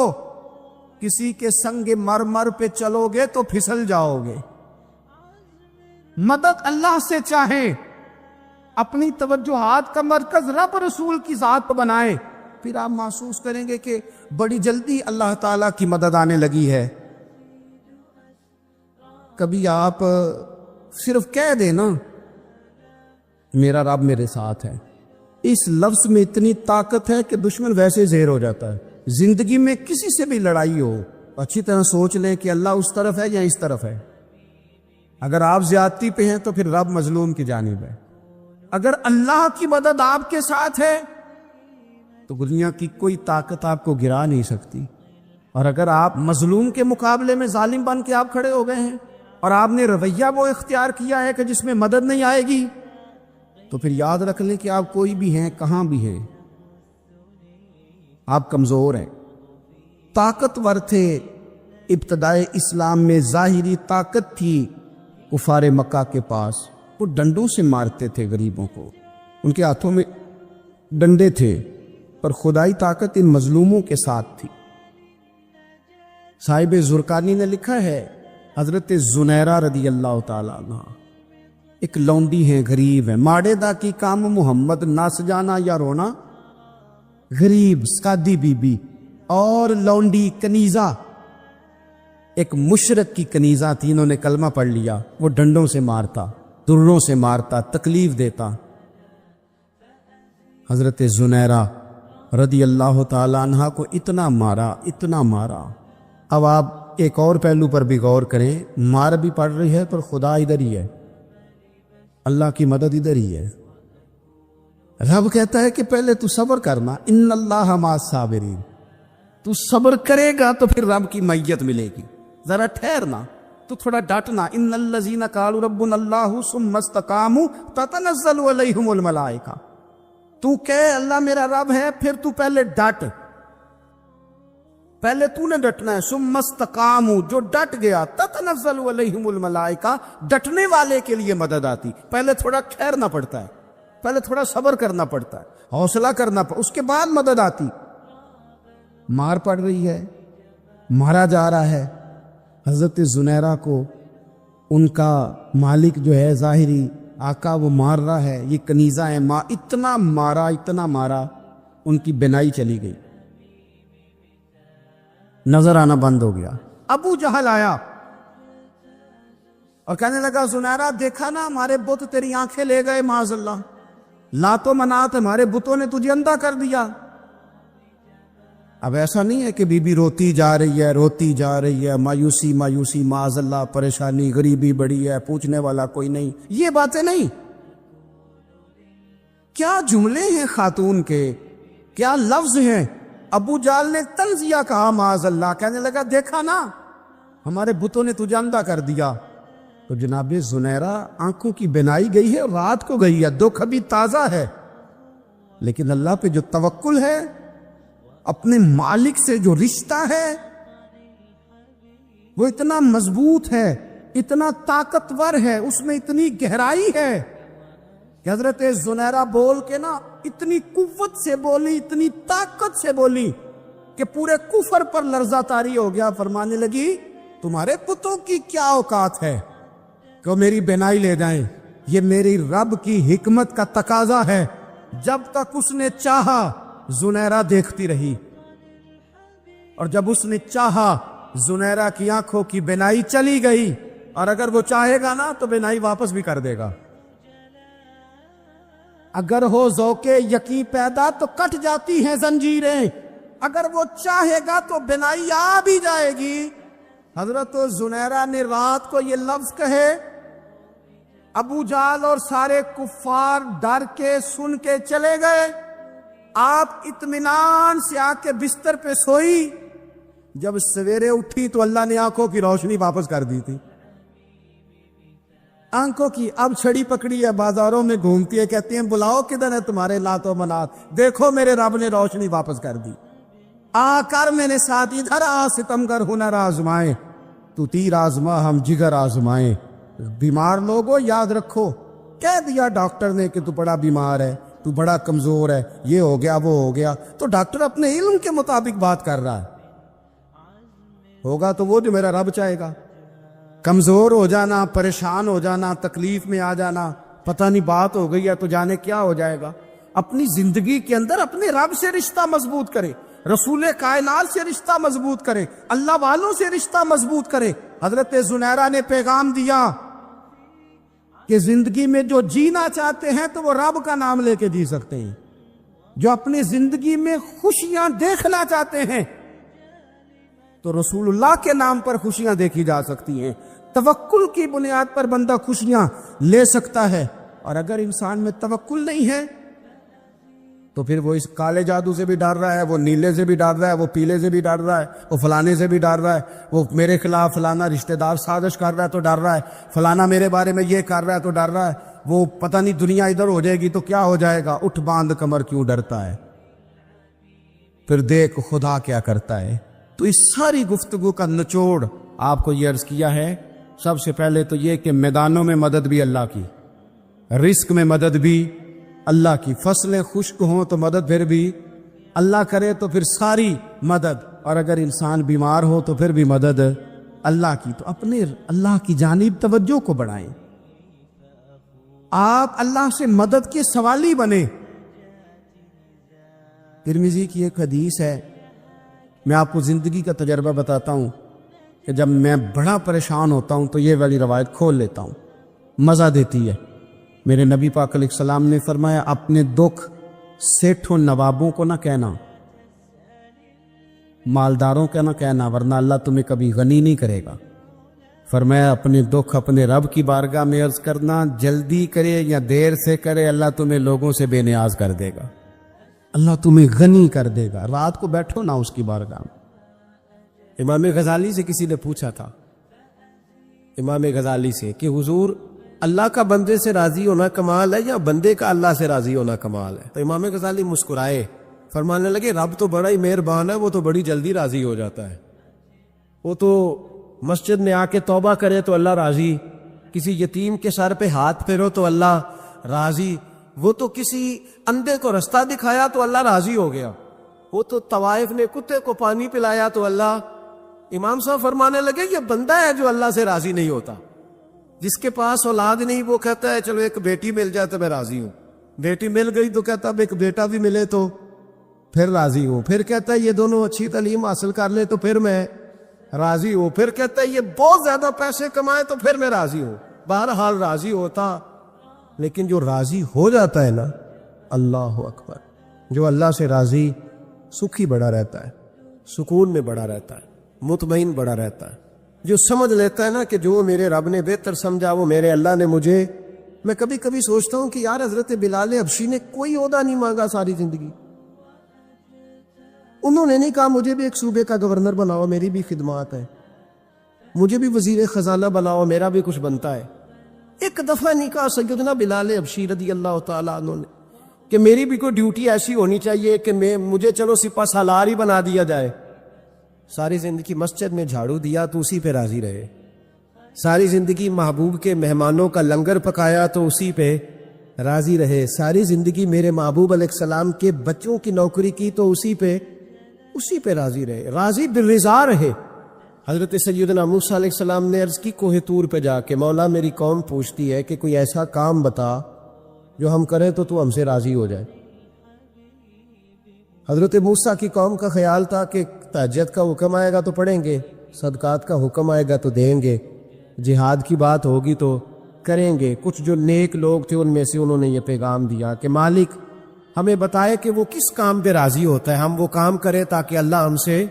کسی کے سنگ مرمر پہ چلو گے تو پھسل جاؤ گے. مدد اللہ سے چاہیں, اپنی توجہات کا مرکز رب رسول کی ذات پر بنائیں, پھر آپ محسوس کریں گے کہ بڑی جلدی اللہ تعالیٰ کی مدد آنے لگی ہے. کبھی آپ صرف کہہ دیں نا میرا رب میرے ساتھ ہے, اس لفظ میں اتنی طاقت ہے کہ دشمن ویسے زہر ہو جاتا ہے. زندگی میں کسی سے بھی لڑائی ہو اچھی طرح سوچ لیں کہ اللہ اس طرف ہے یا اس طرف ہے. اگر آپ زیادتی پہ ہیں تو پھر رب مظلوم کی جانب ہے. اگر اللہ کی مدد آپ کے ساتھ ہے تو دنیا کی کوئی طاقت آپ کو گرا نہیں سکتی. اور اگر آپ مظلوم کے مقابلے میں ظالم بن کے آپ کھڑے ہو گئے ہیں اور آپ نے رویہ وہ اختیار کیا ہے کہ جس میں مدد نہیں آئے گی, تو پھر یاد رکھ لیں کہ آپ کوئی بھی ہیں, کہاں بھی ہیں, آپ کمزور ہیں. طاقتور تھے ابتدائے اسلام میں, ظاہری طاقت تھی کفار مکہ کے پاس, وہ ڈنڈوں سے مارتے تھے غریبوں کو, ان کے ہاتھوں میں ڈنڈے تھے, پر خدائی طاقت ان مظلوموں کے ساتھ تھی. صاحب زرقانی نے لکھا ہے حضرت زنیرہ رضی اللہ تعالیٰ عنہ ایک لونڈی ہیں, غریب ہیں, ماڑے دا کی کام محمد نس جانا یا رونا, غریب سکادی بی بی اور لونڈی کنیزہ, ایک مشرک کی کنیزہ تھی, انہوں نے کلمہ پڑھ لیا, وہ ڈنڈوں سے مارتا, دروں سے مارتا, تکلیف دیتا. حضرت زنیرہ رضی اللہ تعالیٰ عنہ کو اتنا مارا, اتنا مارا. اب آپ ایک اور پہلو پر بھی غور کریں, مار بھی پڑ رہی ہے پر خدا ادھر ہی ہے, اللہ کی مدد ادھر ہی ہے. رب کہتا ہے کہ پہلے تو صبر کرنا, ان اللہ مع الصابرین, تو صبر کرے گا تو پھر رب کی معیت ملے گی. ذرا ٹھہرنا, تو تھوڑا ڈٹنا. ان الذین قالوا ربنا اللہ ثم استقاموا تتنزل علیہم الملائکہ, تو کہے اللہ میرا رب ہے, پھر تو پہلے ڈٹ, پہلے تو نے ڈٹنا ہے. ثم استقاموا, جو ڈٹ گیا, تتنزل علیہم الملائکہ, ڈٹنے والے کے لیے مدد آتی. پہلے تھوڑا ٹھہرنا پڑتا ہے, پہلے تھوڑا صبر کرنا پڑتا ہے, حوصلہ کرنا پڑتا, اس کے بعد مدد آتی. مار پڑ رہی ہے, مارا جا رہا ہے. حضرت زنیرہ کو ان کا مالک جو ہے ظاہری آقا وہ مار رہا ہے, یہ کنیزہ ہے, اتنا مارا, اتنا مارا, ان کی بینائی چلی گئی, نظر آنا بند ہو گیا. ابو جہل آیا اور کہنے لگا زنیرہ دیکھا نا ہمارے بت تیری آنکھیں لے گئے, معاذ اللہ, لات و منات ہمارے بتوں نے تجھے اندھا کر دیا. اب ایسا نہیں ہے کہ بی بی روتی جا رہی ہے, روتی جا رہی ہے, مایوسی مایوسی, معاذ اللہ, پریشانی, غریبی بڑی ہے, پوچھنے والا کوئی نہیں, یہ باتیں نہیں. کیا جملے ہیں خاتون کے, کیا لفظ ہیں. ابو جال نے تنزیہ کہا, معاذ اللہ, کہنے لگا دیکھا نا ہمارے بتوں نے تجھے اندھا کر دیا. تو جناب زنیرہ آنکھوں کی بینائی گئی ہے, رات کو گئی ہے, دکھ ابھی تازہ ہے, لیکن اللہ پہ جو توکل ہے, اپنے مالک سے جو رشتہ ہے وہ اتنا مضبوط ہے, اتنا طاقتور ہے, اس میں اتنی گہرائی ہے کہ حضرت زنیرہ بول کے نا اتنی قوت سے بولی, اتنی طاقت سے بولی کہ پورے کفر پر لرزہ طاری ہو گیا. فرمانے لگی تمہارے پتوں کی کیا اوقات ہے کہ میری بینائی لے جائیں, یہ میری رب کی حکمت کا تقاضا ہے. جب تک اس نے چاہا زنیرہ دیکھتی رہی, اور جب اس نے چاہا زنیرہ کی آنکھوں کی بینائی چلی گئی, اور اگر وہ چاہے گا نا تو بینائی واپس بھی کر دے گا. اگر ہو ذوق یقین پیدا تو کٹ جاتی ہیں زنجیریں, اگر وہ چاہے گا تو بینائی آ بھی جائے گی. حضرت زنیرہ نے رات کو یہ لفظ کہے, ابو جال اور سارے کفار ڈر کے سن کے چلے گئے. آپ اطمینان سے آ کے بستر پہ سوئی. جب سویرے اٹھی تو اللہ نے آنکھوں کی روشنی واپس کر دی تھی. آنکھوں کی اب چھڑی پکڑی ہے, بازاروں میں گھومتی ہے, کہتی ہیں بلاؤ کدھر ہے تمہارے لات و منات, دیکھو میرے رب نے روشنی واپس کر دی. آ کر میرے ساتھ ادھر آ, ستمگر ہنر آزمائیں, تو تیر آزما ہم جگر آزمائیں. بیمار لوگوں یاد رکھو, کہہ دیا ڈاکٹر نے کہ تو بڑا بیمار ہے, تو بڑا کمزور ہے, یہ ہو گیا وہ ہو گیا, تو ڈاکٹر اپنے علم کے مطابق بات کر رہا ہے. ہوگا تو وہ جو میرا رب چاہے گا. کمزور ہو جانا، پریشان ہو جانا، تکلیف میں آ جانا، پتہ نہیں بات ہو گئی ہے تو جانے کیا ہو جائے گا. اپنی زندگی کے اندر اپنے رب سے رشتہ مضبوط کرے، رسول کائنات سے رشتہ مضبوط کرے، اللہ والوں سے رشتہ مضبوط کرے. حضرت زنیرہ نے پیغام دیا کہ زندگی میں جو جینا چاہتے ہیں تو وہ رب کا نام لے کے جی سکتے ہیں. جو اپنی زندگی میں خوشیاں دیکھنا چاہتے ہیں تو رسول اللہ کے نام پر خوشیاں دیکھی جا سکتی ہیں. توکل کی بنیاد پر بندہ خوشیاں لے سکتا ہے. اور اگر انسان میں توکل نہیں ہے تو پھر وہ اس کالے جادو سے بھی ڈر رہا ہے، وہ نیلے سے بھی ڈر رہا ہے، وہ پیلے سے بھی ڈر رہا ہے، وہ فلانے سے بھی ڈر رہا ہے، وہ میرے خلاف فلانا رشتہ دار سازش کر رہا ہے تو ڈر رہا ہے، فلانا میرے بارے میں یہ کر رہا ہے تو ڈر رہا ہے، وہ پتہ نہیں دنیا ادھر ہو جائے گی تو کیا ہو جائے گا. اٹھ باندھ کمر کیوں ڈرتا ہے، پھر دیکھ خدا کیا کرتا ہے. تو اس ساری گفتگو کا نچوڑ آپ کو یہ عرض کیا ہے. سب سے پہلے تو یہ کہ میدانوں میں مدد بھی اللہ کی، رزق میں مدد بھی اللہ کی، فصلیں خشک ہوں تو مدد پھر بھی اللہ کرے تو پھر ساری مدد، اور اگر انسان بیمار ہو تو پھر بھی مدد اللہ کی. تو اپنے اللہ کی جانب توجہ کو بڑھائیں، آپ اللہ سے مدد کے سوالی بنیں. ترمذی کی ایک حدیث ہے، میں آپ کو زندگی کا تجربہ بتاتا ہوں کہ جب میں بڑا پریشان ہوتا ہوں تو یہ والی روایت کھول لیتا ہوں، مزہ دیتی ہے. میرے نبی پاک علیہ السلام نے فرمایا اپنے دکھ سیٹھوں نوابوں کو نہ کہنا، مالداروں کا نہ کہنا، ورنہ اللہ تمہیں کبھی غنی نہیں کرے گا. فرمایا اپنے دکھ اپنے رب کی بارگاہ میں عرض کرنا، جلدی کرے یا دیر سے کرے اللہ تمہیں لوگوں سے بے نیاز کر دے گا، اللہ تمہیں غنی کر دے گا. رات کو بیٹھو نا اس کی بارگاہ میں. امام غزالی سے کسی نے پوچھا تھا، امام غزالی سے، کہ حضور اللہ کا بندے سے راضی ہونا کمال ہے یا بندے کا اللہ سے راضی ہونا کمال ہے؟ تو امام غزالی مسکرائے، فرمانے لگے رب تو بڑا ہی مہربان ہے، وہ تو بڑی جلدی راضی ہو جاتا ہے. وہ تو مسجد میں آ کے توبہ کرے تو اللہ راضی، کسی یتیم کے سر پہ ہاتھ پھیرو تو اللہ راضی، وہ تو کسی اندھے کو رستہ دکھایا تو اللہ راضی ہو گیا، وہ تو طوائف نے کتے کو پانی پلایا تو اللہ. امام صاحب فرمانے لگے یہ بندہ ہے جو اللہ سے راضی نہیں ہوتا. جس کے پاس اولاد نہیں وہ کہتا ہے چلو ایک بیٹی مل جائے تو میں راضی ہوں، بیٹی مل گئی تو کہتا اب ایک بیٹا بھی ملے تو پھر راضی ہوں، پھر کہتا ہے یہ دونوں اچھی تعلیم حاصل کر لے تو پھر میں راضی ہوں، پھر کہتا ہے یہ بہت زیادہ پیسے کمائے تو پھر میں راضی ہوں. بہرحال راضی ہوتا، لیکن جو راضی ہو جاتا ہے نا، اللہ اکبر، جو اللہ سے راضی سکھی بڑا رہتا ہے، سکون میں بڑا رہتا ہے، مطمئن بڑا رہتا ہے. جو سمجھ لیتا ہے نا کہ جو میرے رب نے بہتر سمجھا وہ میرے اللہ نے مجھے. میں کبھی کبھی سوچتا ہوں کہ یار حضرت بلال حبشی نے کوئی عہدہ نہیں مانگا ساری زندگی، انہوں نے نہیں کہا مجھے بھی ایک صوبے کا گورنر بناؤ میری بھی خدمات ہے، مجھے بھی وزیر خزانہ بناؤ میرا بھی کچھ بنتا ہے. ایک دفعہ نہیں کہا سیدنا بلال حبشی رضی اللہ تعالیٰ عنہ نے کہ میری بھی کوئی ڈیوٹی ایسی ہونی چاہیے کہ مجھے چلو سپہ سالار ہی بنا دیا جائے. ساری زندگی مسجد میں جھاڑو دیا تو اسی پہ راضی رہے، ساری زندگی محبوب کے مہمانوں کا لنگر پکایا تو اسی پہ راضی رہے، ساری زندگی میرے محبوب علیہ السلام کے بچوں کی نوکری کی تو اسی پہ راضی رہے، راضی بالرضا رہے. حضرت سیدنا موسیٰ علیہ السلام نے عرض کی کوہ طور پہ جا کے، مولا میری قوم پوچھتی ہے کہ کوئی ایسا کام بتا جو ہم کریں تو تو ہم سے راضی ہو جائے. حضرت موسیٰ کی قوم کا خیال تھا کہ تہجد کا حکم آئے گا تو پڑھیں گے، صدقات کا حکم آئے گا تو دیں گے، جہاد کی بات ہوگی تو کریں گے. کچھ جو نیک لوگ تھے ان میں سے انہوں نے یہ پیغام دیا کہ مالک ہمیں بتائے کہ وہ کس کام پہ راضی ہوتا ہے، ہم وہ کام کریں تاکہ اللہ ہم سے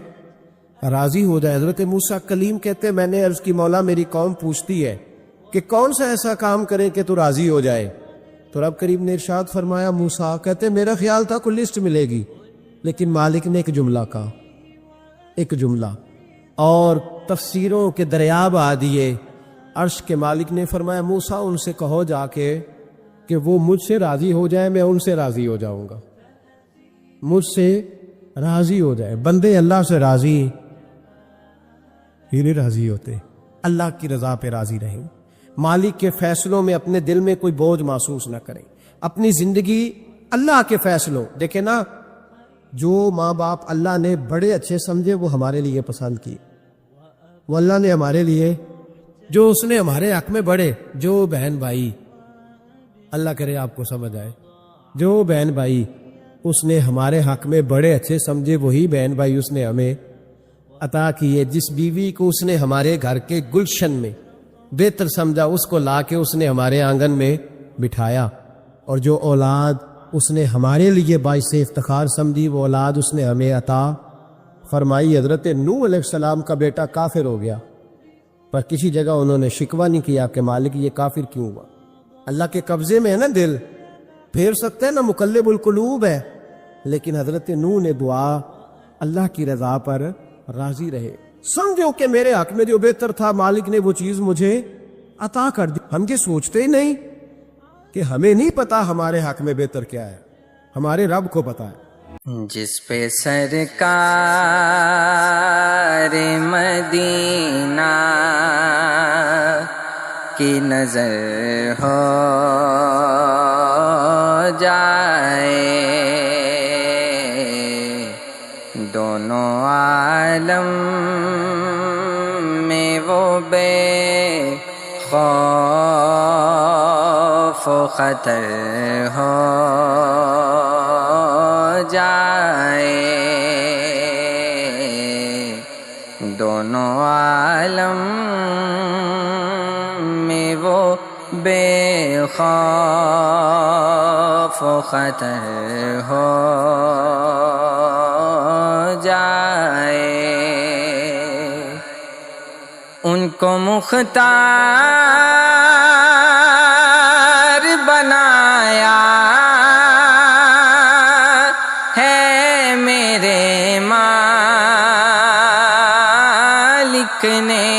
راضی ہو جائے. حضرت موسیٰ کلیم کہتے میں نے عرض کی مولا میری قوم پوچھتی ہے کہ کون سا ایسا کام کریں کہ تو راضی ہو جائے. تو رب کریم نے ارشاد فرمایا موسیٰ کہتے میرا خیال تھا کوئی لسٹ ملے گی، لیکن مالک نے ایک جملہ کہا، ایک جملہ، اور تفسیروں کے دریا بہا دیے. عرش کے مالک نے فرمایا موسیٰ ان سے کہو جا کے کہ وہ مجھ سے راضی ہو جائے، میں ان سے راضی ہو جاؤں گا، مجھ سے راضی ہو جائے. بندے اللہ سے راضی ہی نہیں راضی ہوتے، اللہ کی رضا پہ راضی رہیں، مالک کے فیصلوں میں اپنے دل میں کوئی بوجھ محسوس نہ کریں، اپنی زندگی اللہ کے فیصلوں. دیکھیں نا، جو ماں باپ اللہ نے بڑے اچھے سمجھے وہ ہمارے لیے پسند کی، وہ اللہ نے ہمارے لیے جو اس نے ہمارے حق میں بڑے جو بہن بھائی، اللہ کرے آپ کو سمجھ آئے، جو بہن بھائی اس نے ہمارے حق میں بڑے اچھے سمجھے وہی بہن بھائی اس نے ہمیں عطا کیے. جس بیوی کو اس نے ہمارے گھر کے گلشن میں بہتر سمجھا اس کو لا کے اس نے ہمارے آنگن میں بٹھایا، اور جو اولاد اس نے ہمارے لیے باعث افتخار سمجھی وہ اولاد اس نے ہمیں عطا فرمائی. حضرت نوح علیہ السلام کا بیٹا کافر ہو گیا، پر کسی جگہ انہوں نے شکوہ نہیں کیا کہ مالک یہ کافر کیوں ہوا. اللہ کے قبضے میں ہے نا دل، پھیر سکتے ہیں نا، مقلب القلوب ہے. لیکن حضرت نوح نے دعا اللہ کی رضا پر راضی رہے، سمجھو کہ میرے حق میں جو بہتر تھا مالک نے وہ چیز مجھے عطا کر دی. ہم یہ سوچتے ہی نہیں کہ ہمیں نہیں پتا ہمارے حق میں بہتر کیا ہے، ہمارے رب کو پتا ہے. جس پہ سرکار مدینہ کی نظر ہو جائے، دونوں عالم میں وہ بے خوف و خطر ہو جائے، دونوں عالم میں وہ بے خوف و خطر ہو جائے. ان کو مختار بنایا ہے میرے مالک نے،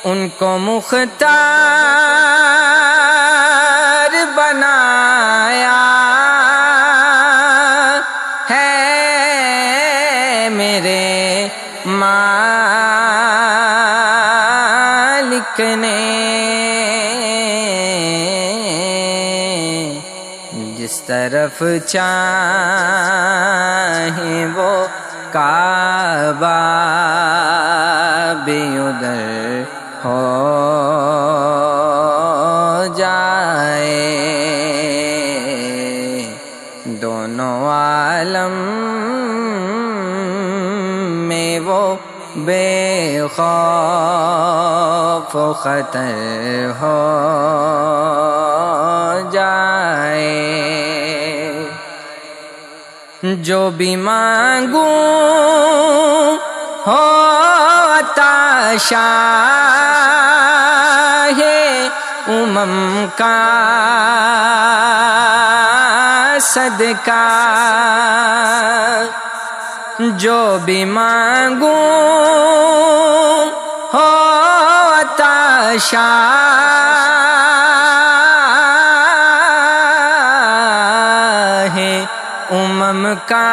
ان کو مختار بنایا ہے میرے مالک نے. جس طرف چاہیں وہ کعبہ بھی ادھر ہو جائے، دونوں عالم میں وہ بے خوف و خطر ہو جائے. جو بھی مانگوں ہو عطا شاہ امم کا صدقہ، جو بھی مانگوں ہو عطا شاہ امم کا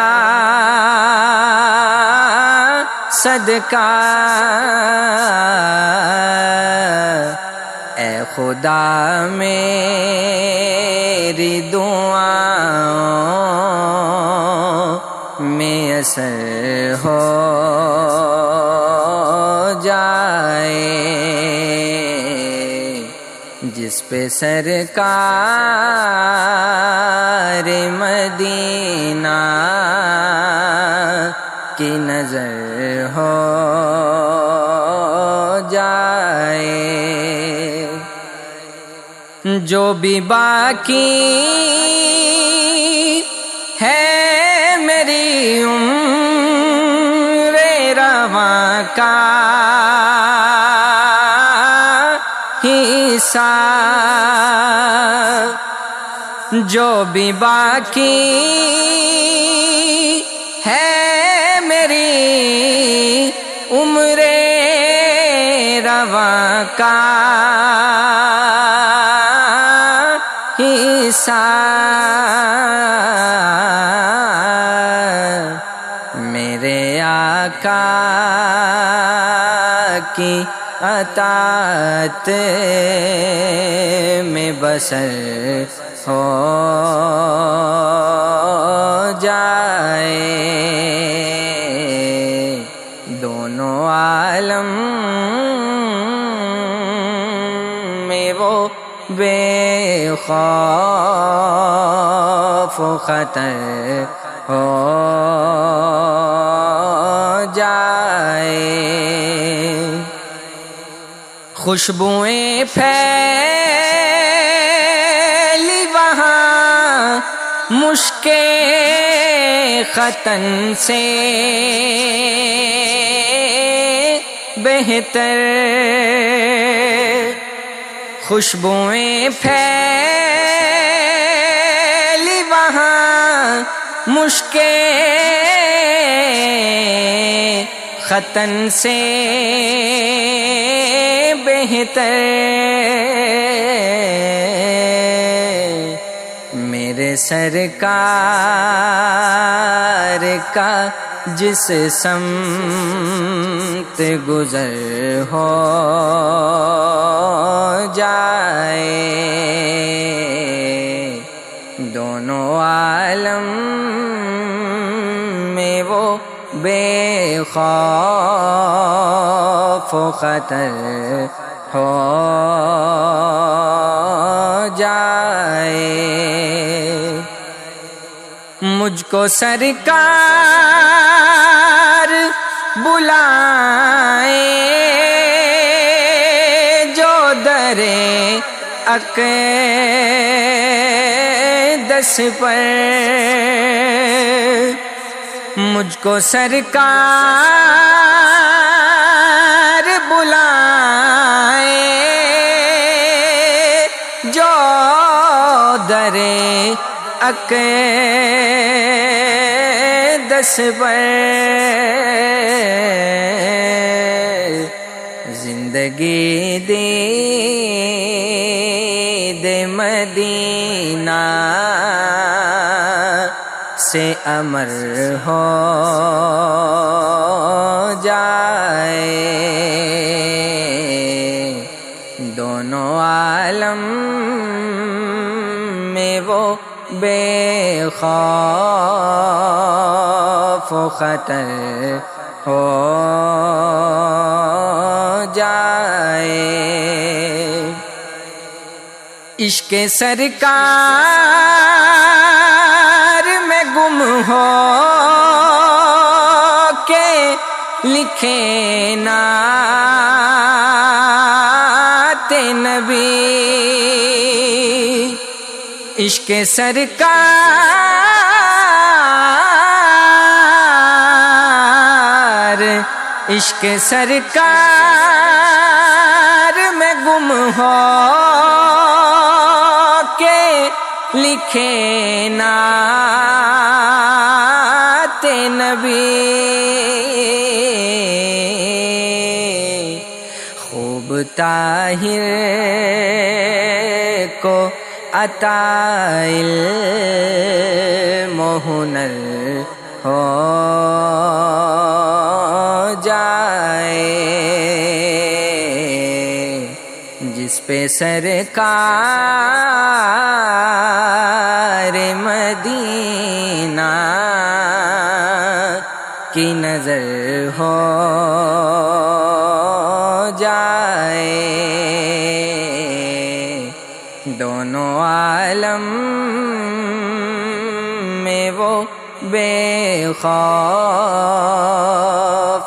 صدقہ. اے خدا میری دعاؤں میں اثر ہو جائے، جس پہ سرکار مدینہ کی نظر ہو جائے. جو بھی باقی ہے میری عمر رواں کا حصہ، جو بھی باقی ہے میری عمر رواں کا حصہ، میرے آقا کی اطاعت میں بسر ہو جائے، عالم میں وہ بے خوف و خطر ہو جائے، خوشبوئیں پھیلی وہاں مشک ختن سے بہتر، خوشبوئیں پھیلی وہاں مشک ختن سے بہتر، میرے سرکار کا جس سمت گزر ہو جائے، دونوں عالم میں وہ بے خوف و خطر ہو جائے، مجھ کو سرکار بلائے جو در اقدس پر، مجھ کو سرکار بلائے جو در اقدس پر، زندگی دید مدینہ سے امر ہو جائے، دونوں عالم میں وہ بے خوف و خطر ہو جائے، عشق سرکار میں گم ہو کے لکھے نعت نبی، عشق سرکار، عشق سرکار میں گم ہو کے لکھے نعت نبی، خوب طاہر کو عطا علم و ہنر ہو جائے، جس پہ سرکار مدینہ کی نظر ہو جائے، دونوں عالم میں وہ بے خوف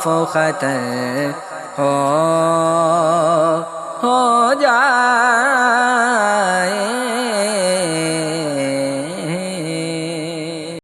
و خطر ہو جائے۔